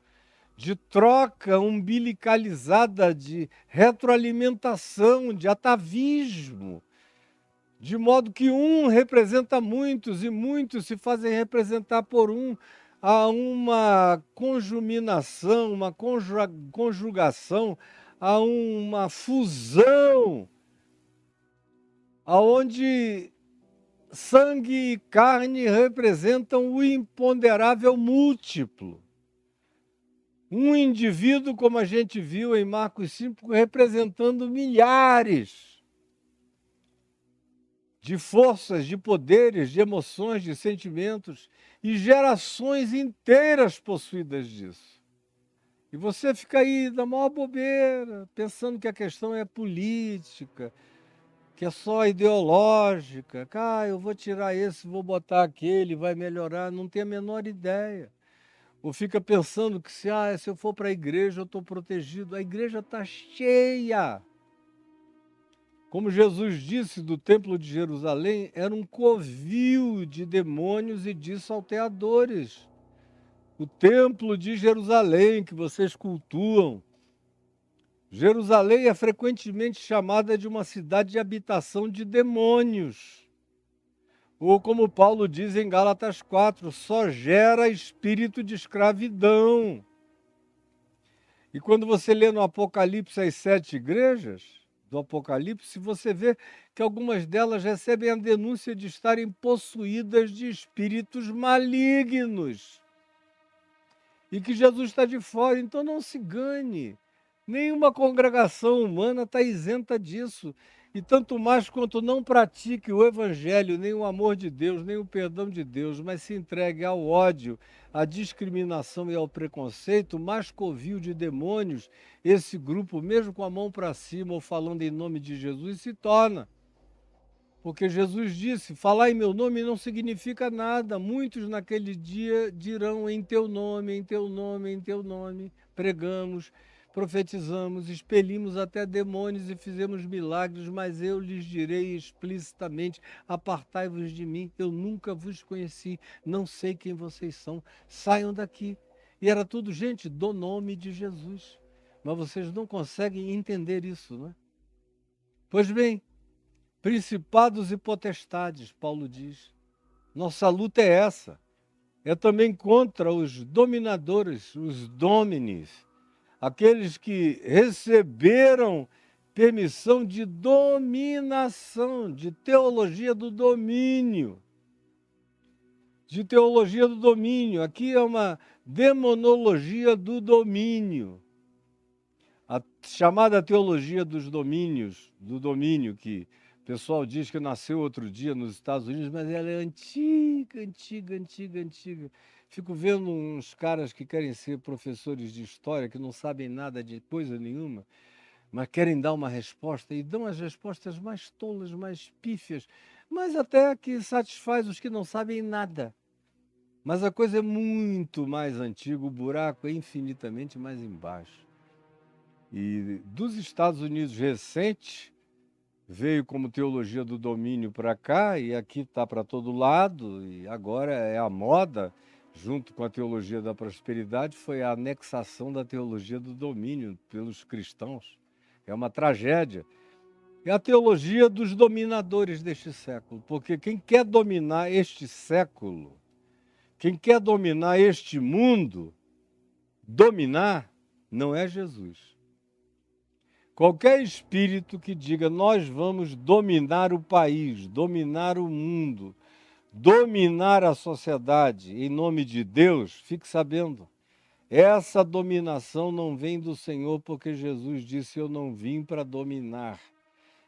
de troca umbilicalizada, de retroalimentação, de atavismo, de modo que um representa muitos e muitos se fazem representar por um. Há uma conjuminação, uma conjugação, há uma fusão, aonde sangue e carne representam o imponderável múltiplo. Um indivíduo, como a gente viu em Marcos 5, representando milhares de forças, de poderes, de emoções, de sentimentos e gerações inteiras possuídas disso. E você fica aí da maior bobeira, pensando que a questão é política, que é só ideológica. Eu vou tirar esse, vou botar aquele, vai melhorar. Não tem a menor ideia. Ou fica pensando que se eu for para a igreja eu estou protegido. A igreja está cheia. Como Jesus disse do Templo de Jerusalém, era um covil de demônios e de salteadores. O Templo de Jerusalém, que vocês cultuam. Jerusalém é frequentemente chamada de uma cidade de habitação de demônios. Ou como Paulo diz em Gálatas 4, só gera espírito de escravidão. E quando você lê no Apocalipse as 7 igrejas, do Apocalipse, você vê que algumas delas recebem a denúncia de estarem possuídas de espíritos malignos e que Jesus está de fora. Então não se engane, nenhuma congregação humana está isenta disso. E tanto mais quanto não pratique o Evangelho, nem o amor de Deus, nem o perdão de Deus, mas se entregue ao ódio, à discriminação e ao preconceito, mais covil de demônios, esse grupo, mesmo com a mão para cima ou falando em nome de Jesus, se torna. Porque Jesus disse, falar em meu nome não significa nada. Muitos naquele dia dirão em teu nome, em teu nome, em teu nome. Pregamos, profetizamos, expelimos até demônios e fizemos milagres, mas eu lhes direi explicitamente, apartai-vos de mim, eu nunca vos conheci, não sei quem vocês são, saiam daqui. E era tudo gente do nome de Jesus. Mas vocês não conseguem entender isso, não é? Pois bem, principados e potestades, Paulo diz. Nossa luta é essa. É também contra os dominadores, os domines, aqueles que receberam permissão de dominação, de teologia do domínio. De teologia do domínio. Aqui é uma demonologia do domínio. A chamada teologia dos domínios, do domínio, que o pessoal diz que nasceu outro dia nos Estados Unidos, mas ela é antiga. Fico vendo uns caras que querem ser professores de história, que não sabem nada de coisa nenhuma, mas querem dar uma resposta e dão as respostas mais tolas, mais pífias, mas até que satisfaz os que não sabem nada. Mas a coisa é muito mais antiga, o buraco é infinitamente mais embaixo. E dos Estados Unidos recente, veio como teologia do domínio para cá, e aqui está para todo lado, e agora é a moda, junto com a teologia da prosperidade, foi a anexação da teologia do domínio pelos cristãos. É uma tragédia. É a teologia dos dominadores deste século, porque quem quer dominar este século, quem quer dominar este mundo, dominar não é Jesus. Qualquer espírito que diga nós vamos dominar o país, dominar o mundo, dominar a sociedade em nome de Deus, fique sabendo, essa dominação não vem do Senhor, porque Jesus disse, eu não vim para dominar,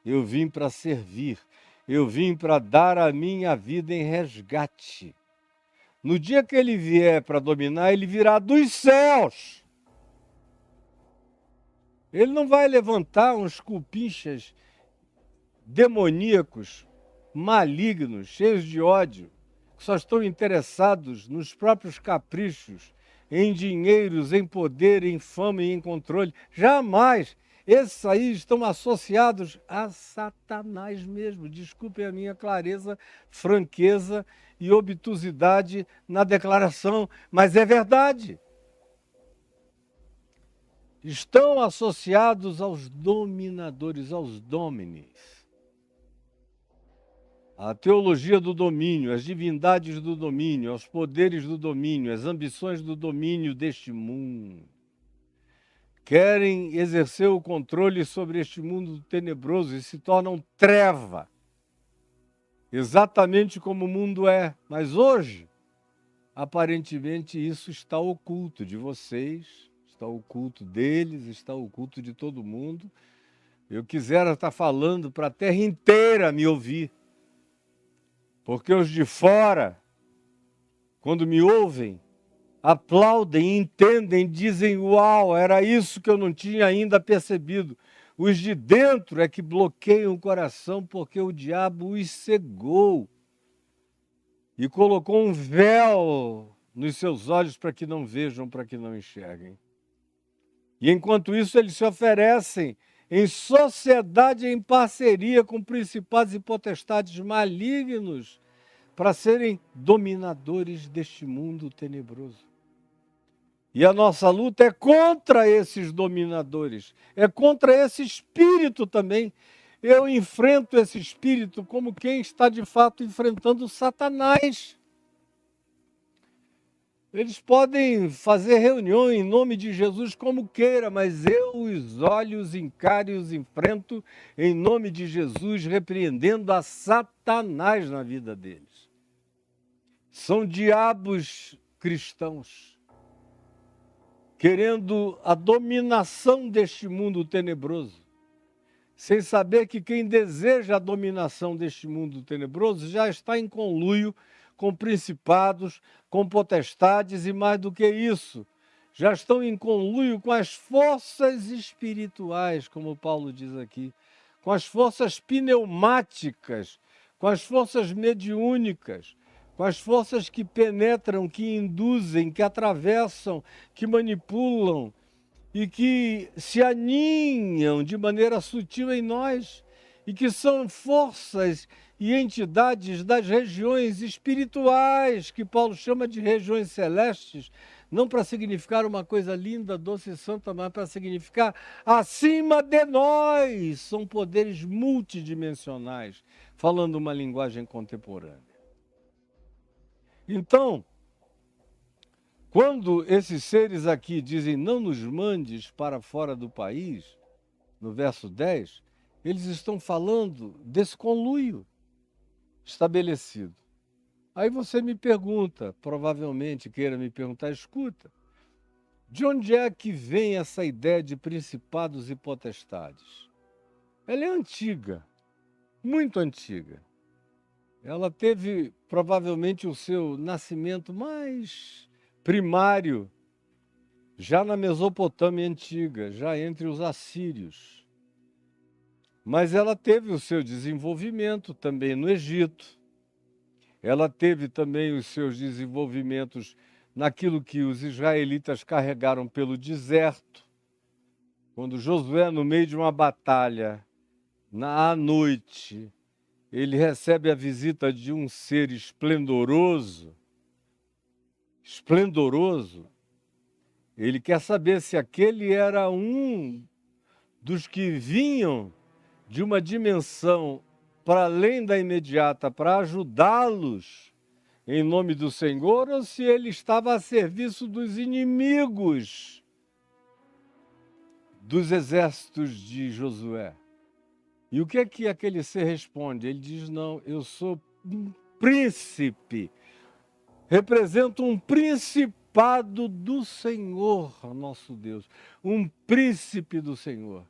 eu vim para servir, eu vim para dar a minha vida em resgate. No dia que ele vier para dominar, ele virá dos céus. Ele não vai levantar uns cupinchas demoníacos, malignos, cheios de ódio, que só estão interessados nos próprios caprichos, em dinheiros, em poder, em fama e em controle. Jamais! Esses aí estão associados a Satanás mesmo. Desculpem a minha clareza, franqueza e obtusidade na declaração, mas é verdade. Estão associados aos dominadores, aos domines. A teologia do domínio, as divindades do domínio, aos poderes do domínio, as ambições do domínio deste mundo. Querem exercer o controle sobre este mundo tenebroso e se tornam treva. Exatamente como o mundo é. Mas hoje, aparentemente, isso está oculto de vocês, está oculto deles, está oculto de todo mundo. Eu quisera estar falando para a terra inteira me ouvir. Porque os de fora, quando me ouvem, aplaudem, entendem, dizem, uau, era isso que eu não tinha ainda percebido. Os de dentro é que bloqueiam o coração porque o diabo os cegou e colocou um véu nos seus olhos para que não vejam, para que não enxerguem. E enquanto isso eles se oferecem em sociedade, em parceria com principados e potestades malignos para serem dominadores deste mundo tenebroso. E a nossa luta é contra esses dominadores, é contra esse espírito também. Eu enfrento esse espírito como quem está de fato enfrentando Satanás. Eles podem fazer reunião em nome de Jesus como queira, mas eu os olho, os encaro e os enfrento em nome de Jesus, repreendendo a Satanás na vida deles. São diabos cristãos, querendo a dominação deste mundo tenebroso, sem saber que quem deseja a dominação deste mundo tenebroso já está em conluio com principados, com potestades e mais do que isso, já estão em conluio com as forças espirituais, como Paulo diz aqui, com as forças pneumáticas, com as forças mediúnicas, com as forças que penetram, que induzem, que atravessam, que manipulam e que se aninham de maneira sutil em nós e que são forças e entidades das regiões espirituais, que Paulo chama de regiões celestes, não para significar uma coisa linda, doce e santa, mas para significar acima de nós. São poderes multidimensionais, falando uma linguagem contemporânea. Então, quando esses seres aqui dizem não nos mandes para fora do país, no verso 10, eles estão falando desse conluio estabelecido. Aí você me pergunta, provavelmente queira me perguntar, escuta, de onde é que vem essa ideia de principados e potestades? Ela é antiga, muito antiga. Ela teve provavelmente o seu nascimento mais primário já na Mesopotâmia antiga, já entre os assírios. Mas ela teve o seu desenvolvimento também no Egito. Ela teve também os seus desenvolvimentos naquilo que os israelitas carregaram pelo deserto. Quando Josué, no meio de uma batalha, à noite, ele recebe a visita de um ser esplendoroso. Ele quer saber se aquele era um dos que vinham de uma dimensão para além da imediata, para ajudá-los em nome do Senhor, ou se ele estava a serviço dos inimigos dos exércitos de Josué. E o que é que aquele ser responde? Ele diz, não, eu sou um príncipe, represento um principado do Senhor, nosso Deus, um príncipe do Senhor.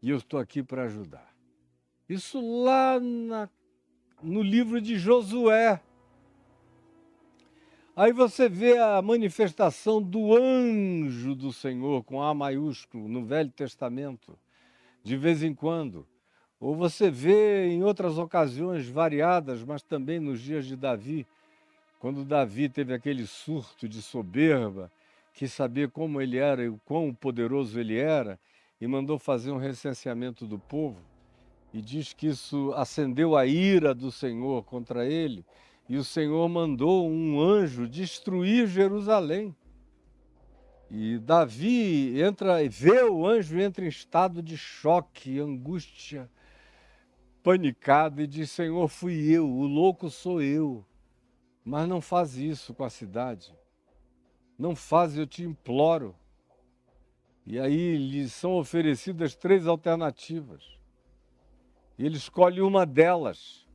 E eu estou aqui para ajudar. Isso lá no livro de Josué. Aí você vê a manifestação do anjo do Senhor, com A maiúsculo, no Velho Testamento, de vez em quando. Ou você vê em outras ocasiões variadas, mas também nos dias de Davi, quando Davi teve aquele surto de soberba, quis saber como ele era e o quão poderoso ele era, e mandou fazer um recenseamento do povo. E diz que isso acendeu a ira do Senhor contra ele, e o Senhor mandou um anjo destruir Jerusalém. E Davi vê o anjo, entra em estado de choque, angústia, panicado, e diz, Senhor, fui eu, o louco sou eu, mas não faz isso com a cidade. Não faz, eu te imploro. E aí lhes são oferecidas 3 alternativas. Ele escolhe uma delas.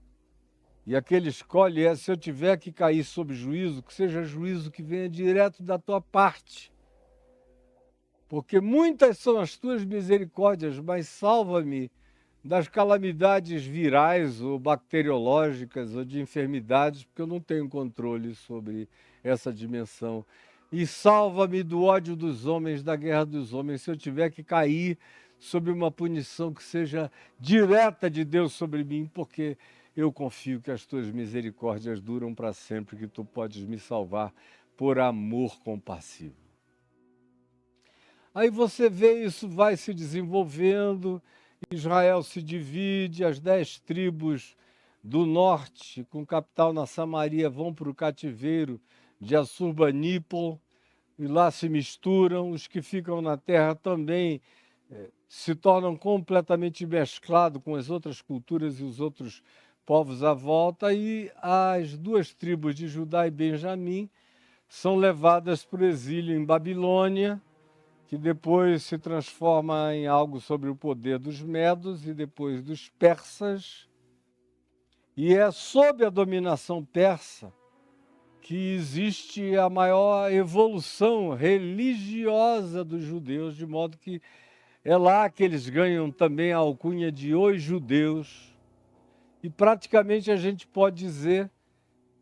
E aquele escolhe é, se eu tiver que cair sob juízo, que seja juízo que venha direto da tua parte. Porque muitas são as tuas misericórdias, mas salva-me das calamidades virais ou bacteriológicas ou de enfermidades, porque eu não tenho controle sobre essa dimensão. E salva-me do ódio dos homens, da guerra dos homens, se eu tiver que cair sob uma punição que seja direta de Deus sobre mim, porque eu confio que as tuas misericórdias duram para sempre, que tu podes me salvar por amor compassivo. Aí você vê isso vai se desenvolvendo, Israel se divide, as 10 tribos do norte, com capital na Samaria, vão para o cativeiro de Assurbanipal, e lá se misturam, os que ficam na terra também se tornam completamente mesclados com as outras culturas e os outros povos à volta, e as 2 tribos de Judá e Benjamim são levadas para o exílio em Babilônia, que depois se transforma em algo sobre o poder dos medos e depois dos persas. E é sob a dominação persa que existe a maior evolução religiosa dos judeus, de modo que é lá que eles ganham também a alcunha de os judeus. E praticamente a gente pode dizer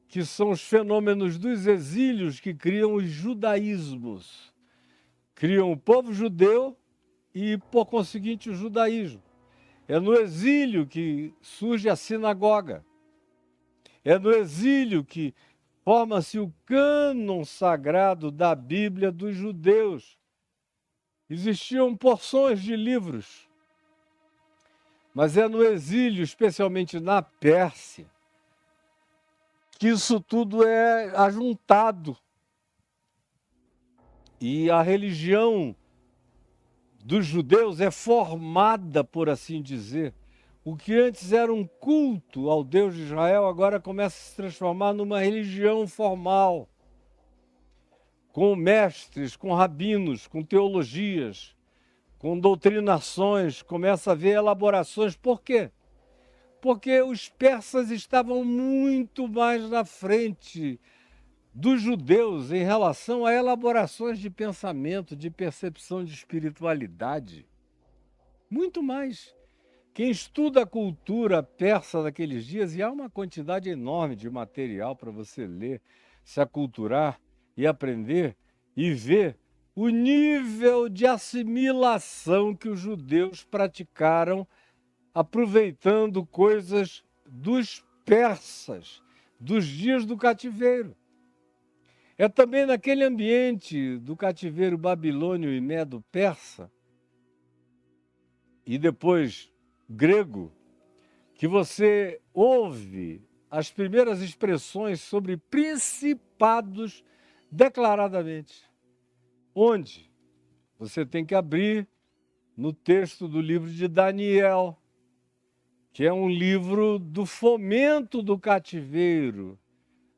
que são os fenômenos dos exílios que criam os judaísmos. Criam o povo judeu e, por conseguinte, o judaísmo. É no exílio que surge a sinagoga. É no exílio que forma-se o cânon sagrado da Bíblia dos judeus. Existiam porções de livros, mas é no exílio, especialmente na Pérsia, que isso tudo é ajuntado. E a religião dos judeus é formada, por assim dizer. O que antes era um culto ao Deus de Israel, agora começa a se transformar numa religião formal, com mestres, com rabinos, com teologias, com doutrinações, começa a haver elaborações. Por quê? Porque os persas estavam muito mais na frente dos judeus em relação a elaborações de pensamento, de percepção de espiritualidade. Muito mais. Quem estuda a cultura persa daqueles dias, e há uma quantidade enorme de material para você ler, se aculturar e aprender e ver o nível de assimilação que os judeus praticaram, aproveitando coisas dos persas, dos dias do cativeiro. É também naquele ambiente do cativeiro babilônio e medo-persa, e depois grego, que você ouve as primeiras expressões sobre principados declaradamente. Onde? Você tem que abrir no texto do livro de Daniel, que é um livro do fomento do cativeiro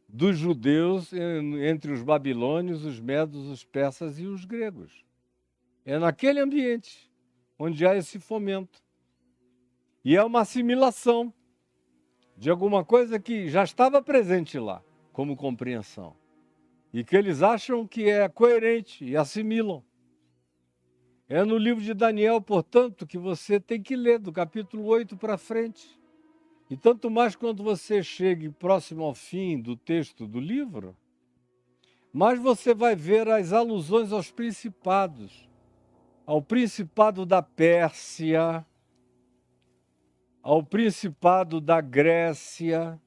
dos judeus entre os babilônios, os medos, os persas e os gregos. É naquele ambiente onde há esse fomento. E é uma assimilação de alguma coisa que já estava presente lá, como compreensão. E que eles acham que é coerente e assimilam. É no livro de Daniel, portanto, que você tem que ler, do capítulo 8 para frente. E tanto mais quando você chegue próximo ao fim do texto do livro, mais você vai ver as alusões aos principados. Ao principado da Pérsia, ao principado da Grécia,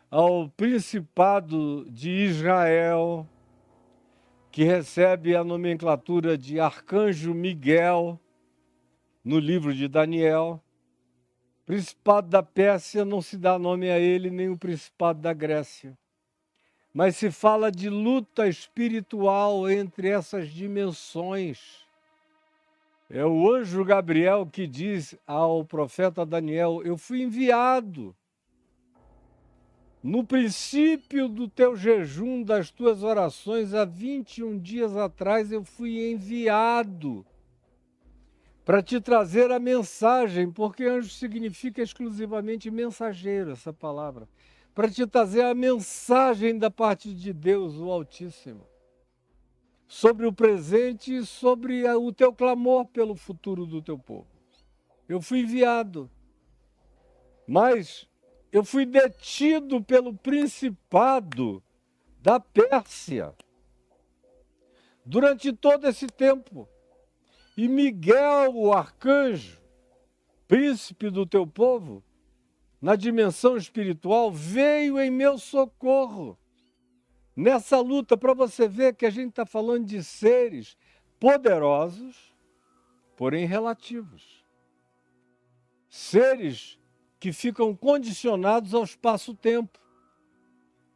ao principado de Israel, que recebe a nomenclatura de Arcanjo Miguel no livro de Daniel. Principado da Pérsia não se dá nome a ele, nem o Principado da Grécia. Mas se fala de luta espiritual entre essas dimensões. É o anjo Gabriel que diz ao profeta Daniel: eu fui enviado. No princípio do teu jejum, das tuas orações, há 21 dias atrás, eu fui enviado para te trazer a mensagem, porque anjo significa exclusivamente mensageiro, essa palavra. Para te trazer a mensagem da parte de Deus, o Altíssimo, sobre o presente e sobre o teu clamor pelo futuro do teu povo. Eu fui enviado, mas eu fui detido pelo principado da Pérsia durante todo esse tempo. E Miguel, o arcanjo, príncipe do teu povo, na dimensão espiritual, veio em meu socorro. Nessa luta, para você ver que a gente está falando de seres poderosos, porém relativos. Seres que ficam condicionados ao espaço-tempo.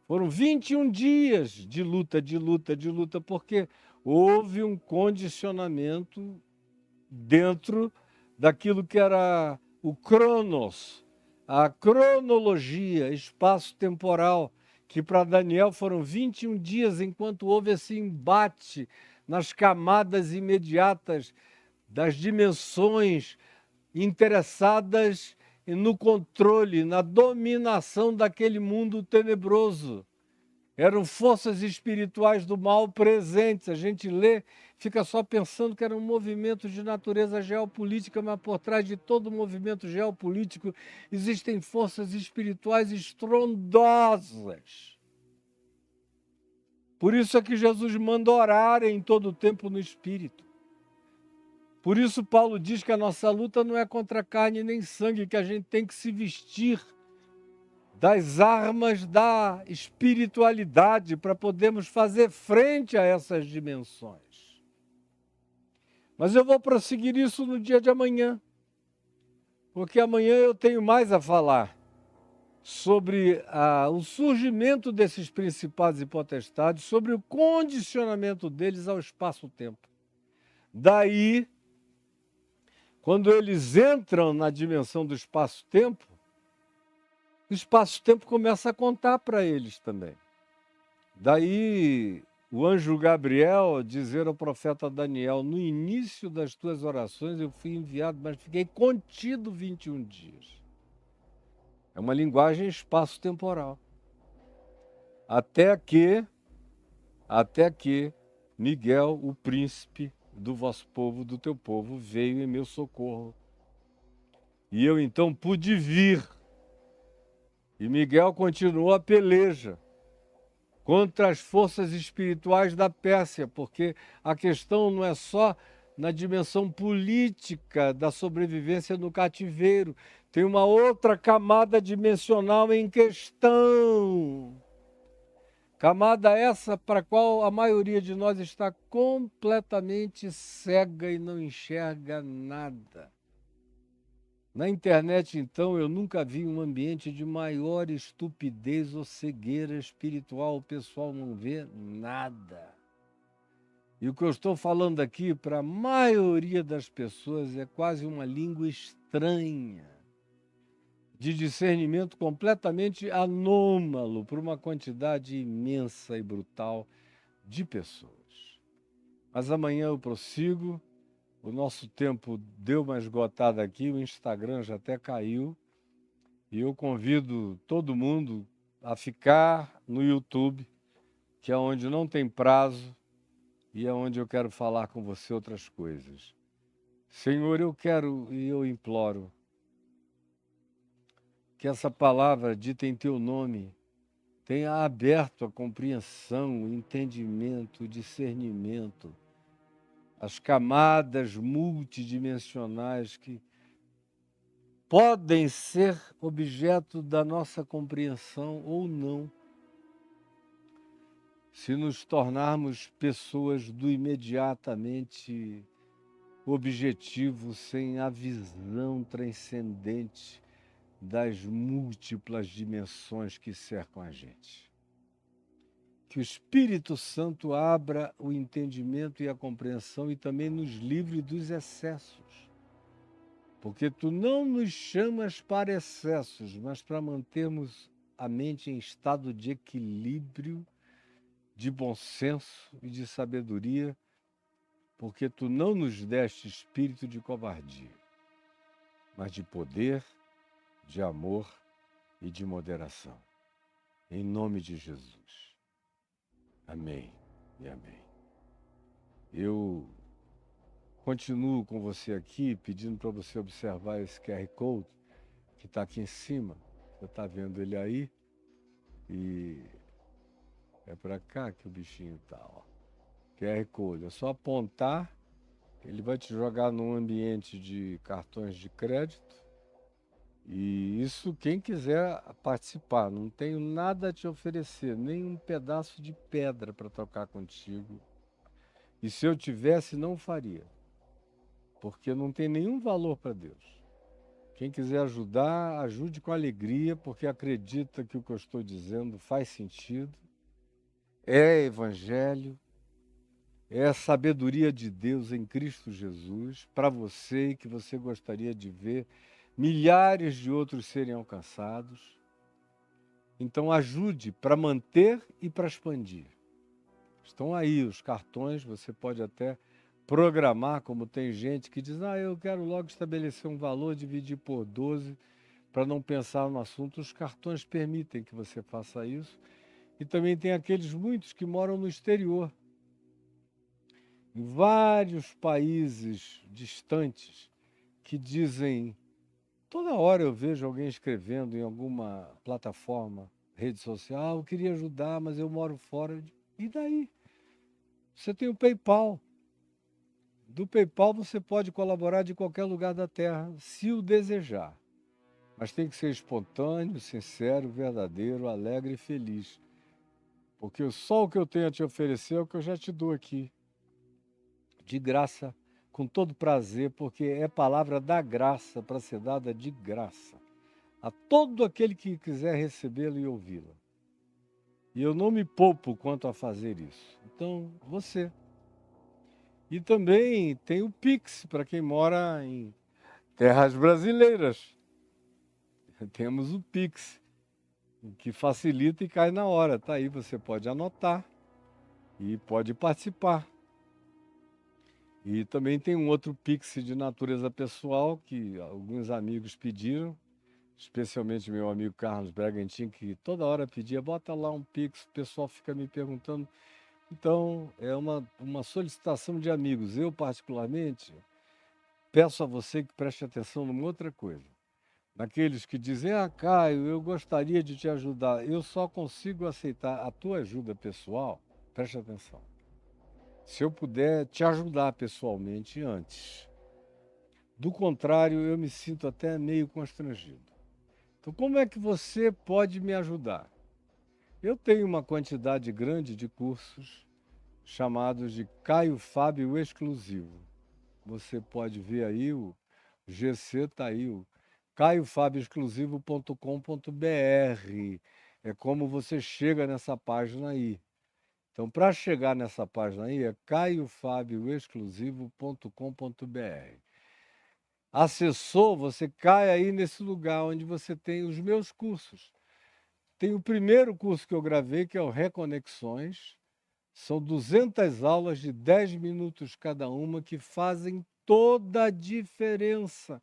Foram 21 dias de luta, porque houve um condicionamento dentro daquilo que era o Cronos, a cronologia espaço-temporal, que para Daniel foram 21 dias, enquanto houve esse embate nas camadas imediatas das dimensões interessadas no controle, na dominação daquele mundo tenebroso. Eram forças espirituais do mal presentes. A gente lê, fica só pensando que era um movimento de natureza geopolítica, mas por trás de todo movimento geopolítico existem forças espirituais estrondosas. Por isso é que Jesus manda orar em todo o tempo no Espírito. Por isso Paulo diz que a nossa luta não é contra carne nem sangue, que a gente tem que se vestir das armas da espiritualidade para podermos fazer frente a essas dimensões. Mas eu vou prosseguir isso no dia de amanhã, porque amanhã eu tenho mais a falar sobre o surgimento desses principados e potestades, sobre o condicionamento deles ao espaço-tempo. Daí, quando eles entram na dimensão do espaço-tempo, o espaço-tempo começa a contar para eles também. Daí o anjo Gabriel dizer ao profeta Daniel: no início das tuas orações eu fui enviado, mas fiquei contido 21 dias. É uma linguagem espaço-temporal. Até que Miguel, o príncipe do vosso povo, do teu povo, veio em meu socorro. E eu então pude vir. E Miguel continuou a peleja contra as forças espirituais da Pérsia, porque a questão não é só na dimensão política da sobrevivência no cativeiro, tem uma outra camada dimensional em questão. Camada essa para a qual a maioria de nós está completamente cega e não enxerga nada. Na internet, então, eu nunca vi um ambiente de maior estupidez ou cegueira espiritual. O pessoal não vê nada. E o que eu estou falando aqui, para a maioria das pessoas, é quase uma língua estranha, de discernimento completamente anômalo para uma quantidade imensa e brutal de pessoas. Mas amanhã eu prossigo. O nosso tempo deu uma esgotada aqui, o Instagram já até caiu. E eu convido todo mundo a ficar no YouTube, que é onde não tem prazo e é onde eu quero falar com você outras coisas. Senhor, eu quero e eu imploro que essa palavra dita em teu nome tenha aberto a compreensão, o entendimento, o discernimento, as camadas multidimensionais que podem ser objeto da nossa compreensão ou não, se nos tornarmos pessoas do imediatamente objetivo, sem a visão transcendente das múltiplas dimensões que cercam a gente. Que o Espírito Santo abra o entendimento e a compreensão e também nos livre dos excessos. Porque tu não nos chamas para excessos, mas para mantermos a mente em estado de equilíbrio, de bom senso e de sabedoria, porque tu não nos deste espírito de covardia, mas de poder, de amor e de moderação. Em nome de Jesus. Amém e amém. Eu continuo com você aqui, pedindo para você observar esse QR Code que está aqui em cima. Você está vendo ele aí? E é para cá que o bichinho está, ó. QR Code. É só apontar, ele vai te jogar num ambiente de cartões de crédito. E isso quem quiser participar. Não tenho nada a te oferecer, nem um pedaço de pedra para tocar contigo. E se eu tivesse, não faria. Porque não tem nenhum valor para Deus. Quem quiser ajudar, ajude com alegria, porque acredita que o que eu estou dizendo faz sentido. É evangelho, é a sabedoria de Deus em Cristo Jesus, para você e que você gostaria de ver milhares de outros serem alcançados. Então ajude para manter e para expandir. Estão aí os cartões, você pode até programar, como tem gente que diz, eu quero logo estabelecer um valor, dividir por 12, para não pensar no assunto. Os cartões permitem que você faça isso. E também tem aqueles muitos que moram no exterior, em vários países distantes, que dizem, toda hora eu vejo alguém escrevendo em alguma plataforma, rede social, eu queria ajudar, mas eu moro fora. E daí? Você tem o PayPal. Do PayPal você pode colaborar de qualquer lugar da Terra, se o desejar. Mas tem que ser espontâneo, sincero, verdadeiro, alegre e feliz. Porque só o que eu tenho a te oferecer é o que eu já te dou aqui. De graça, com todo prazer, porque é palavra da graça para ser dada de graça a todo aquele que quiser recebê-la e ouvi-la. E eu não me poupo quanto a fazer isso. Então, você. E também tem o Pix, para quem mora em terras brasileiras. Temos o Pix, que facilita e cai na hora. Tá aí, você pode anotar e pode participar. E também tem um outro Pix de natureza pessoal que alguns amigos pediram, especialmente meu amigo Carlos Bragantin, que toda hora pedia, bota lá um Pix, o pessoal fica me perguntando. Então, é uma solicitação de amigos. Eu, particularmente, peço a você que preste atenção numa outra coisa. Naqueles que dizem, Caio, eu gostaria de te ajudar, eu só consigo aceitar a tua ajuda pessoal, preste atenção, se eu puder te ajudar pessoalmente antes. Do contrário, eu me sinto até meio constrangido. Então, como é que você pode me ajudar? Eu tenho uma quantidade grande de cursos chamados de Caio Fábio Exclusivo. Você pode ver aí, o GC está aí, o caiofabioexclusivo.com.br. É como você chega nessa página aí. Então, para chegar nessa página aí, é caiofabioexclusivo.com.br. Acessou, você cai aí nesse lugar onde você tem os meus cursos. Tem o primeiro curso que eu gravei, que é o Reconexões. São 200 aulas de 10 minutos cada uma que fazem toda a diferença.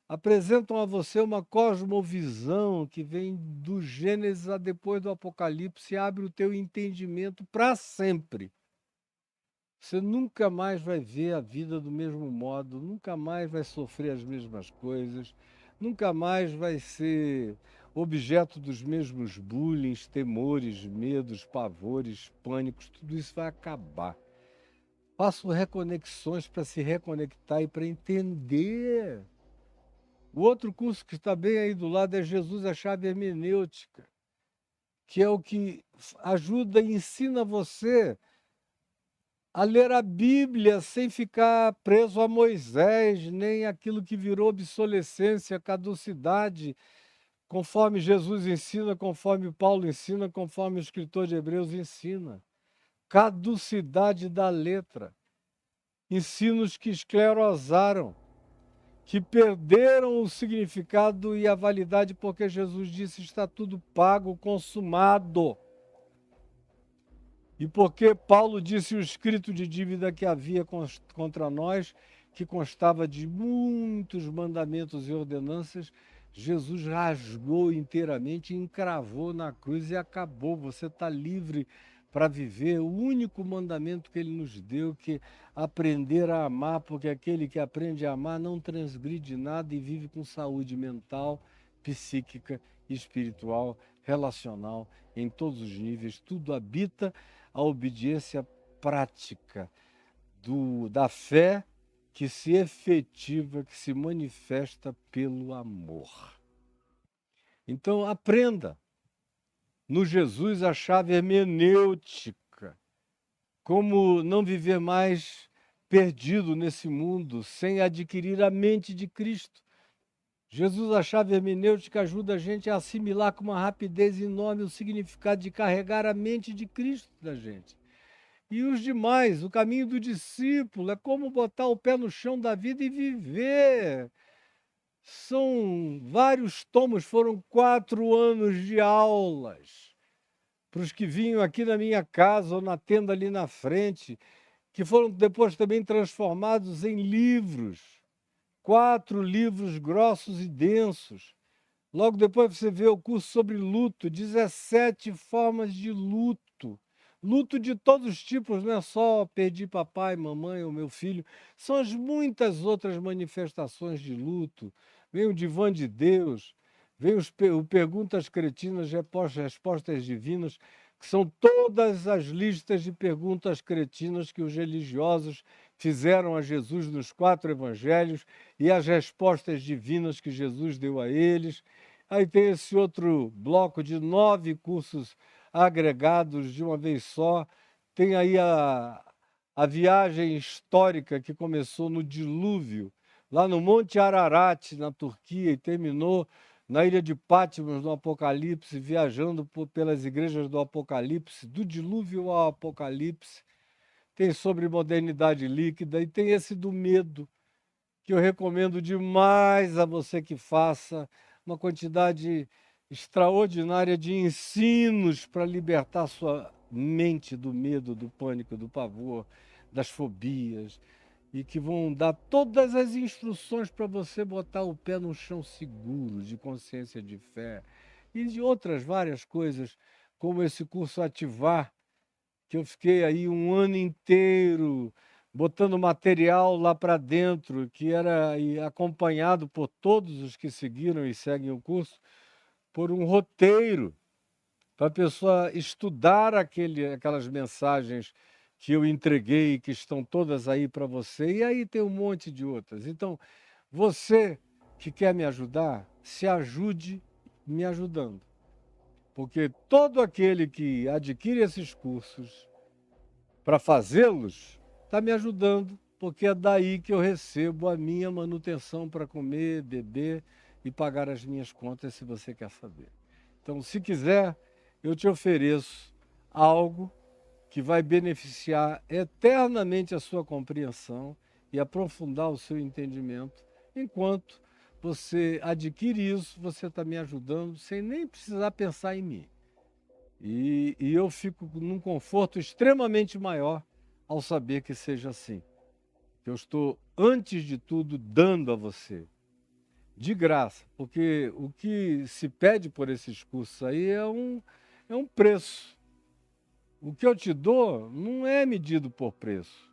Apresentam a você uma cosmovisão que vem do Gênesis a depois do Apocalipse e abre o teu entendimento para sempre. Você nunca mais vai ver a vida do mesmo modo, nunca mais vai sofrer as mesmas coisas, nunca mais vai ser objeto dos mesmos bullying, temores, medos, pavores, pânicos, tudo isso vai acabar. Faço reconexões para se reconectar e para entender. O outro curso que está bem aí do lado é Jesus, a chave hermenêutica, que é o que ajuda e ensina você a ler a Bíblia sem ficar preso a Moisés, nem aquilo que virou obsolescência, caducidade, conforme Jesus ensina, conforme Paulo ensina, conforme o escritor de Hebreus ensina. Caducidade da letra. Ensinos que esclerosaram, que perderam o significado e a validade, porque Jesus disse, está tudo pago, consumado. E porque Paulo disse o escrito de dívida que havia contra nós, que constava de muitos mandamentos e ordenanças, Jesus rasgou inteiramente, encravou na cruz e acabou. Você está livre para viver o único mandamento que ele nos deu, que é aprender a amar, porque aquele que aprende a amar não transgride nada e vive com saúde mental, psíquica, espiritual, relacional, em todos os níveis, tudo habita a obediência prática da fé que se efetiva, que se manifesta pelo amor. Então, aprenda no Jesus a chave hermenêutica, como não viver mais perdido nesse mundo sem adquirir a mente de Cristo. Jesus, a chave hermenêutica, ajuda a gente a assimilar com uma rapidez enorme o significado de carregar a mente de Cristo da gente. E os demais, o caminho do discípulo, é como botar o pé no chão da vida e viver. São vários tomos, foram 4 anos de aulas para os que vinham aqui na minha casa ou na tenda ali na frente, que foram depois também transformados em livros. 4 livros grossos e densos. Logo depois você vê o curso sobre luto, 17 formas de luto. Luto de todos os tipos, não é só perdi papai, mamãe ou meu filho, são as muitas outras manifestações de luto. Vem o divã de Deus, vem o perguntas cretinas, respostas divinas, que são todas as listas de perguntas cretinas que os religiosos fizeram a Jesus nos 4 evangelhos e as respostas divinas que Jesus deu a eles. Aí tem esse outro bloco de 9 cursos agregados de uma vez só. Tem aí a viagem histórica que começou no dilúvio, lá no Monte Ararat, na Turquia, e terminou na ilha de Patmos, no Apocalipse, viajando pelas igrejas do Apocalipse, do dilúvio ao Apocalipse. Tem sobre modernidade líquida e tem esse do medo, que eu recomendo demais a você que faça uma quantidade extraordinária de ensinos para libertar sua mente do medo, do pânico, do pavor, das fobias, e que vão dar todas as instruções para você botar o pé no chão seguro, de consciência de fé, e de outras várias coisas, como esse curso Ativar, que eu fiquei aí um ano inteiro botando material lá para dentro, que era acompanhado por todos os que seguiram e seguem o curso, por um roteiro, para a pessoa estudar aquelas mensagens que eu entreguei, que estão todas aí para você, e aí tem um monte de outras. Então, você que quer me ajudar, se ajude me ajudando. Porque todo aquele que adquire esses cursos para fazê-los, está me ajudando, porque é daí que eu recebo a minha manutenção para comer, beber e pagar as minhas contas, se você quer saber. Então, se quiser, eu te ofereço algo que vai beneficiar eternamente a sua compreensão e aprofundar o seu entendimento. Enquanto você adquire isso, você está me ajudando sem nem precisar pensar em mim. E eu fico num conforto extremamente maior ao saber que seja assim. Que eu estou, antes de tudo, dando a você, de graça, porque o que se pede por esses cursos aí é um preço. O que eu te dou não é medido por preço,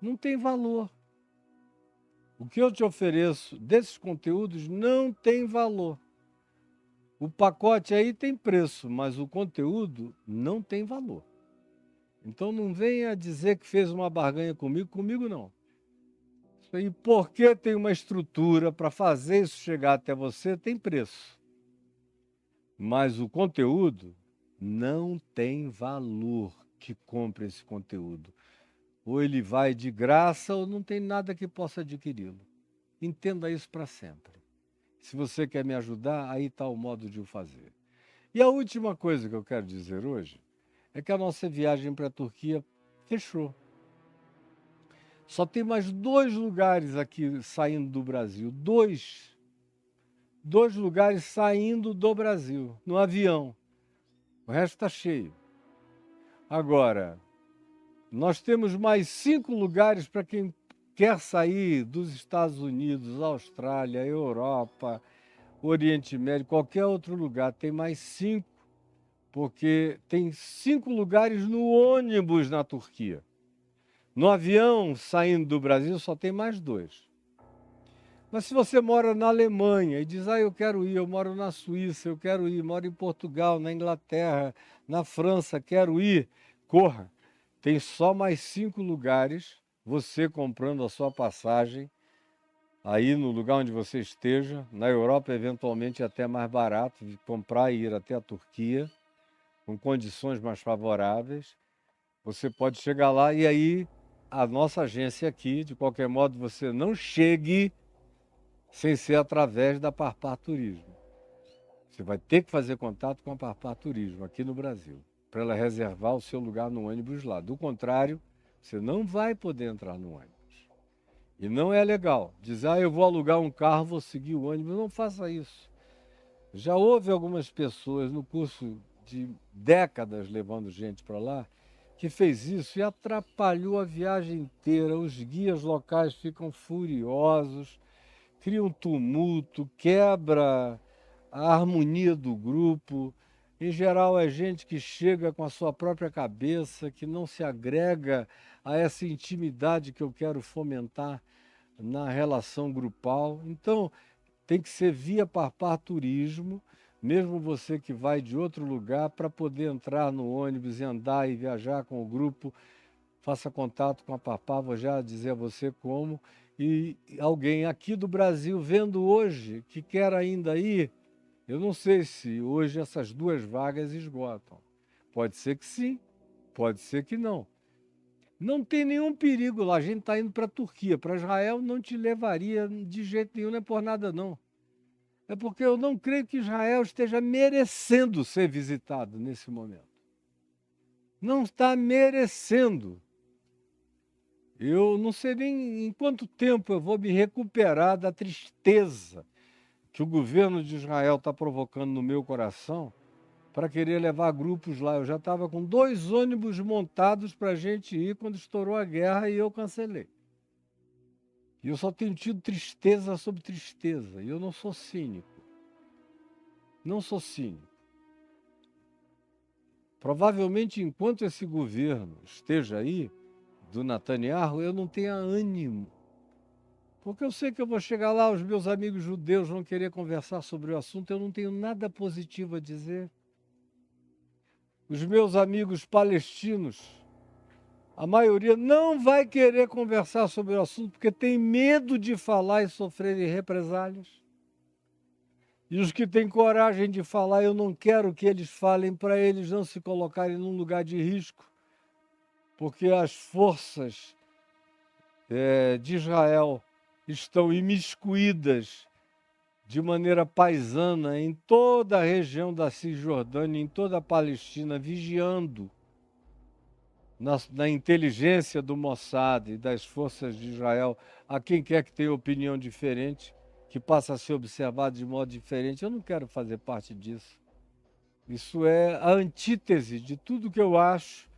não tem valor. O que eu te ofereço desses conteúdos não tem valor. O pacote aí tem preço, mas o conteúdo não tem valor. Então não venha dizer que fez uma barganha comigo não. Isso aí, porque tem uma estrutura para fazer isso chegar até você, tem preço. Mas o conteúdo não tem valor que compre esse conteúdo. Ou ele vai de graça ou não tem nada que possa adquiri-lo. Entenda isso para sempre. Se você quer me ajudar, aí está o modo de o fazer. E a última coisa que eu quero dizer hoje é que a nossa viagem para a Turquia fechou. Só tem mais 2 lugares aqui saindo do Brasil. Dois lugares saindo do Brasil, no avião. O resto está cheio. Agora, nós temos mais 5 lugares para quem quer sair dos Estados Unidos, Austrália, Europa, Oriente Médio, qualquer outro lugar. Tem mais 5, porque tem 5 lugares no ônibus na Turquia. No avião, saindo do Brasil, só tem mais 2. Mas se você mora na Alemanha e diz, eu quero ir, eu moro na Suíça, eu quero ir, moro em Portugal, na Inglaterra, na França, quero ir, corra. Tem só mais 5 lugares, você comprando a sua passagem, aí no lugar onde você esteja, na Europa eventualmente até mais barato, de comprar e ir até a Turquia, com condições mais favoráveis. Você pode chegar lá e aí a nossa agência aqui, de qualquer modo, você não chegue sem ser através da Parpar Turismo. Você vai ter que fazer contato com a Parpar Turismo aqui no Brasil, para ela reservar o seu lugar no ônibus lá. Do contrário, você não vai poder entrar no ônibus. E não é legal dizer, eu vou alugar um carro, vou seguir o ônibus. Não faça isso. Já houve algumas pessoas no curso de décadas levando gente para lá, que fez isso e atrapalhou a viagem inteira. Os guias locais ficam furiosos, cria um tumulto, quebra a harmonia do grupo. Em geral, é gente que chega com a sua própria cabeça, que não se agrega a essa intimidade que eu quero fomentar na relação grupal. Então, tem que ser via Parpar Turismo, mesmo você que vai de outro lugar, para poder entrar no ônibus e andar e viajar com o grupo. Faça contato com a Parpar, vou já dizer a você como. E alguém aqui do Brasil vendo hoje, que quer ainda ir, eu não sei se hoje essas 2 vagas esgotam. Pode ser que sim, pode ser que não. Não tem nenhum perigo lá, a gente está indo para a Turquia. Para Israel não te levaria de jeito nenhum, não é por nada não. É porque eu não creio que Israel esteja merecendo ser visitado nesse momento. Não está merecendo. Eu não sei nem em quanto tempo eu vou me recuperar da tristeza que o governo de Israel está provocando no meu coração para querer levar grupos lá. Eu já estava com 2 ônibus montados para a gente ir quando estourou a guerra e eu cancelei. E eu só tenho tido tristeza sobre tristeza. E eu não sou cínico. Não sou cínico. Provavelmente, enquanto esse governo esteja aí, do Netanyahu, eu não tenha ânimo. Porque eu sei que eu vou chegar lá, os meus amigos judeus vão querer conversar sobre o assunto, eu não tenho nada positivo a dizer. Os meus amigos palestinos, a maioria não vai querer conversar sobre o assunto porque tem medo de falar e sofrerem represálias. E os que têm coragem de falar, eu não quero que eles falem para eles não se colocarem num lugar de risco, porque as forças de Israel estão imiscuídas de maneira paisana em toda a região da Cisjordânia, em toda a Palestina, vigiando na inteligência do Mossad e das forças de Israel a quem quer que tenha opinião diferente, que passa a ser observado de modo diferente. Eu não quero fazer parte disso. Isso é a antítese de tudo que eu acho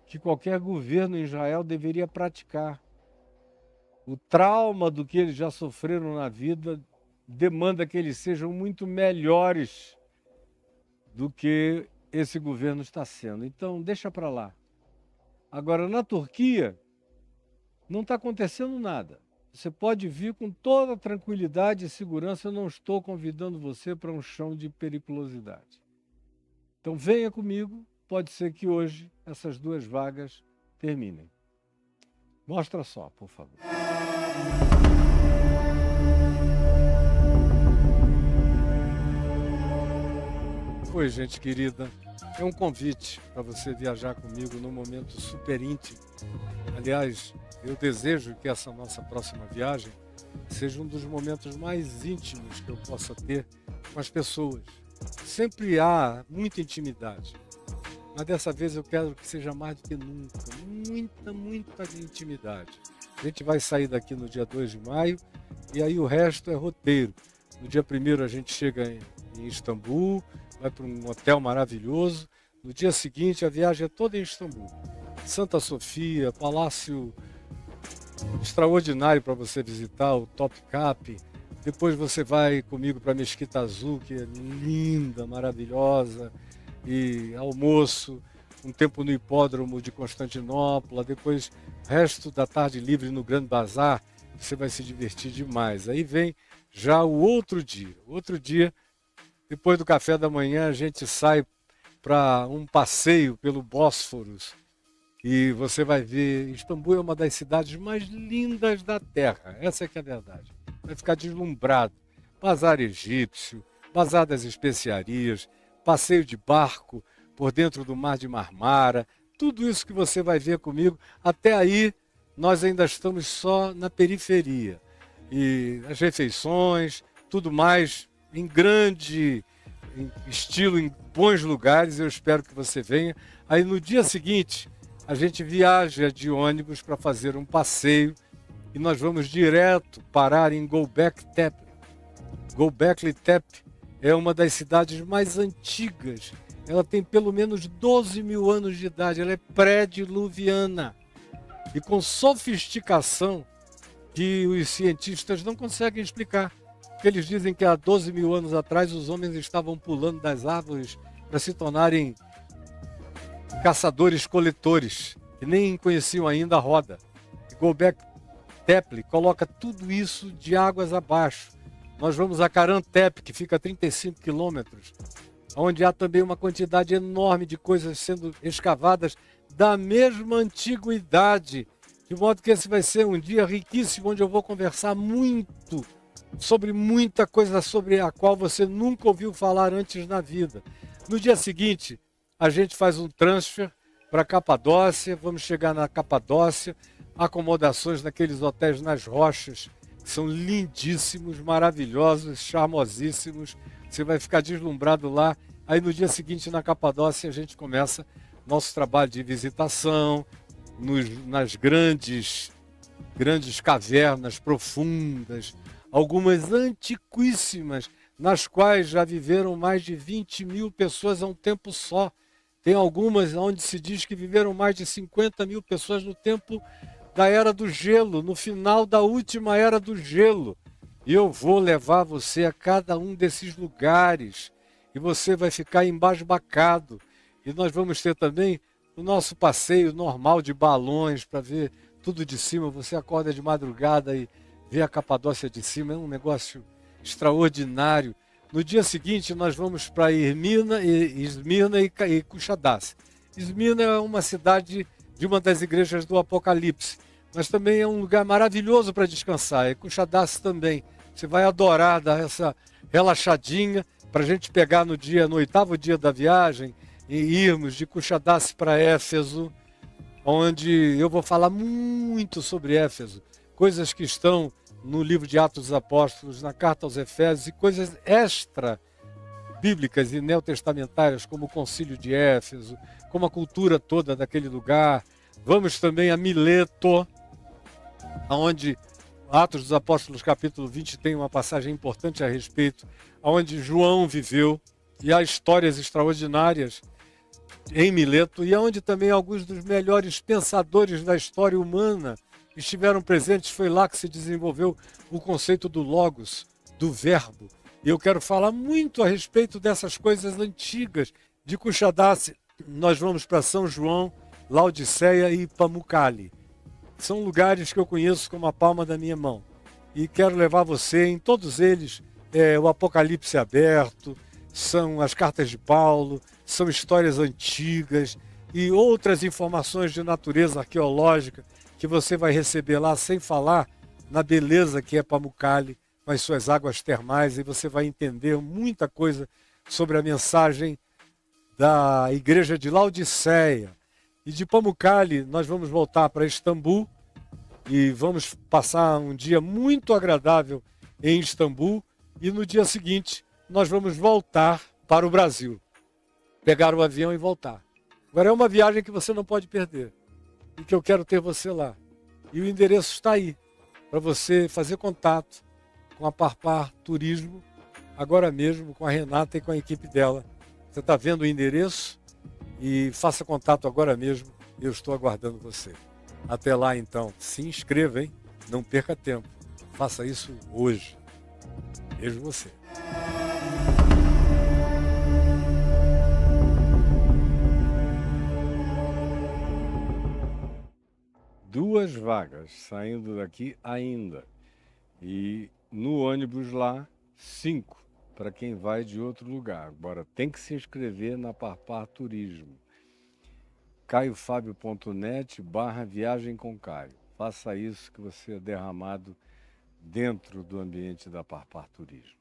que qualquer governo em Israel deveria praticar. O trauma do que eles já sofreram na vida demanda que eles sejam muito melhores do que esse governo está sendo. Então, deixa para lá. Agora, na Turquia, não está acontecendo nada. Você pode vir com toda tranquilidade e segurança, eu não estou convidando você para um chão de periculosidade. Então, venha comigo, pode ser que hoje essas 2 vagas terminem. Mostra só, por favor. Oi, gente querida. É um convite para você viajar comigo num momento super íntimo. Aliás, eu desejo que essa nossa próxima viagem seja um dos momentos mais íntimos que eu possa ter com as pessoas. Sempre há muita intimidade, mas dessa vez eu quero que seja mais do que nunca. Muita intimidade. A gente vai sair daqui no dia 2 de maio e aí o resto é roteiro. No dia 1º a gente chega em Istambul, vai para um hotel maravilhoso. No dia seguinte a viagem é toda em Istambul. Santa Sofia, palácio extraordinário para você visitar, o Topkapi. Depois você vai comigo para a Mesquita Azul, que é linda, maravilhosa, e almoço, um tempo no hipódromo de Constantinopla, depois resto da tarde livre no Grande Bazar, você vai se divertir demais. Aí vem já o outro dia. Outro dia, depois do café da manhã, a gente sai para um passeio pelo Bósforos e você vai ver, Istambul é uma das cidades mais lindas da Terra, essa é que é a verdade. Vai ficar deslumbrado. Bazar egípcio, bazar das especiarias, passeio de barco por dentro do mar de Marmara, tudo isso que você vai ver comigo. Até aí, nós ainda estamos só na periferia. E as refeições, tudo mais em grande estilo, em bons lugares, eu espero que você venha. Aí no dia seguinte, a gente viaja de ônibus para fazer um passeio e nós vamos direto parar em Göbekli Tepe. Göbekli Tepe é uma das cidades mais antigas. Ela tem pelo menos 12 mil anos de idade. Ela é pré-diluviana e com sofisticação que os cientistas não conseguem explicar. Porque eles dizem que há 12 mil anos atrás os homens estavam pulando das árvores para se tornarem caçadores-coletores, que nem conheciam ainda a roda. Göbekli Tepe coloca tudo isso de águas abaixo. Nós vamos a Karahan Tepe, que fica a 35 quilômetros, onde há também uma quantidade enorme de coisas sendo escavadas da mesma antiguidade, de modo que esse vai ser um dia riquíssimo, onde eu vou conversar muito sobre muita coisa sobre a qual você nunca ouviu falar antes na vida. No dia seguinte, a gente faz um transfer para Capadócia, vamos chegar na Capadócia, acomodações naqueles hotéis nas rochas, que são lindíssimos, maravilhosos, charmosíssimos, você vai ficar deslumbrado lá. Aí no dia seguinte, na Capadócia, a gente começa nosso trabalho de visitação, nas grandes cavernas profundas, algumas antiquíssimas, nas quais já viveram mais de 20 mil pessoas a um tempo só. Tem algumas onde se diz que viveram mais de 50 mil pessoas no tempo da Era do Gelo, no final da última Era do Gelo. E eu vou levar você a cada um desses lugares e você vai ficar embasbacado. E nós vamos ter também o nosso passeio normal de balões para ver tudo de cima. Você acorda de madrugada e vê a Capadócia de cima, é um negócio extraordinário. No dia seguinte nós vamos para Esmirna e Kushadasi. Esmirna é uma cidade de uma das igrejas do Apocalipse, mas também é um lugar maravilhoso para descansar. E Kushadasi também. Você vai adorar dar essa relaxadinha para a gente pegar no 8º dia da viagem e irmos de Kushadasi para Éfeso, onde eu vou falar muito sobre Éfeso, coisas que estão no livro de Atos dos Apóstolos, na carta aos Efésios, e coisas extra-bíblicas e neotestamentárias, como o concílio de Éfeso, como a cultura toda daquele lugar. Vamos também a Mileto, onde Atos dos Apóstolos, capítulo 20, tem uma passagem importante a respeito, onde João viveu, e há histórias extraordinárias em Mileto, e onde também alguns dos melhores pensadores da história humana estiveram presentes. Foi lá que se desenvolveu o conceito do logos, do verbo. E eu quero falar muito a respeito dessas coisas antigas. De Kushadasi, nós vamos para São João, Laodiceia e Pamukkale. São lugares que eu conheço como a palma da minha mão. E quero levar você em todos eles. O Apocalipse aberto, são as cartas de Paulo, são histórias antigas e outras informações de natureza arqueológica que você vai receber lá, sem falar na beleza que é Pamukkale, com as suas águas termais, e você vai entender muita coisa sobre a mensagem da igreja de Laodiceia. E de Pamukkale nós vamos voltar para Istambul e vamos passar um dia muito agradável em Istambul, e no dia seguinte nós vamos voltar para o Brasil, pegar o avião e voltar. Agora é uma viagem que você não pode perder, e que eu quero ter você lá. E o endereço está aí, para você fazer contato com a Parpar Turismo, agora mesmo com a Renata e com a equipe dela. Você está vendo o endereço? E faça contato agora mesmo, eu estou aguardando você. Até lá então, se inscreva, hein? Não perca tempo, faça isso hoje. Vejo você. Duas vagas saindo daqui ainda. E no ônibus lá, 5 para quem vai de outro lugar. Agora tem que se inscrever na Parpar Turismo. caiofabio.net/viagem com Caio. Faça isso que você é derramado dentro do ambiente da Parpar Turismo.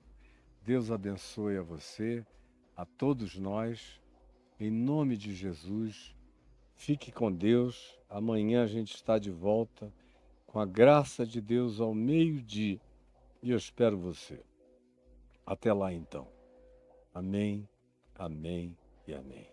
Deus abençoe a você, a todos nós, em nome de Jesus. Fique com Deus. Amanhã a gente está de volta com a graça de Deus ao meio-dia. E eu espero você. Até lá então. Amém, amém e amém.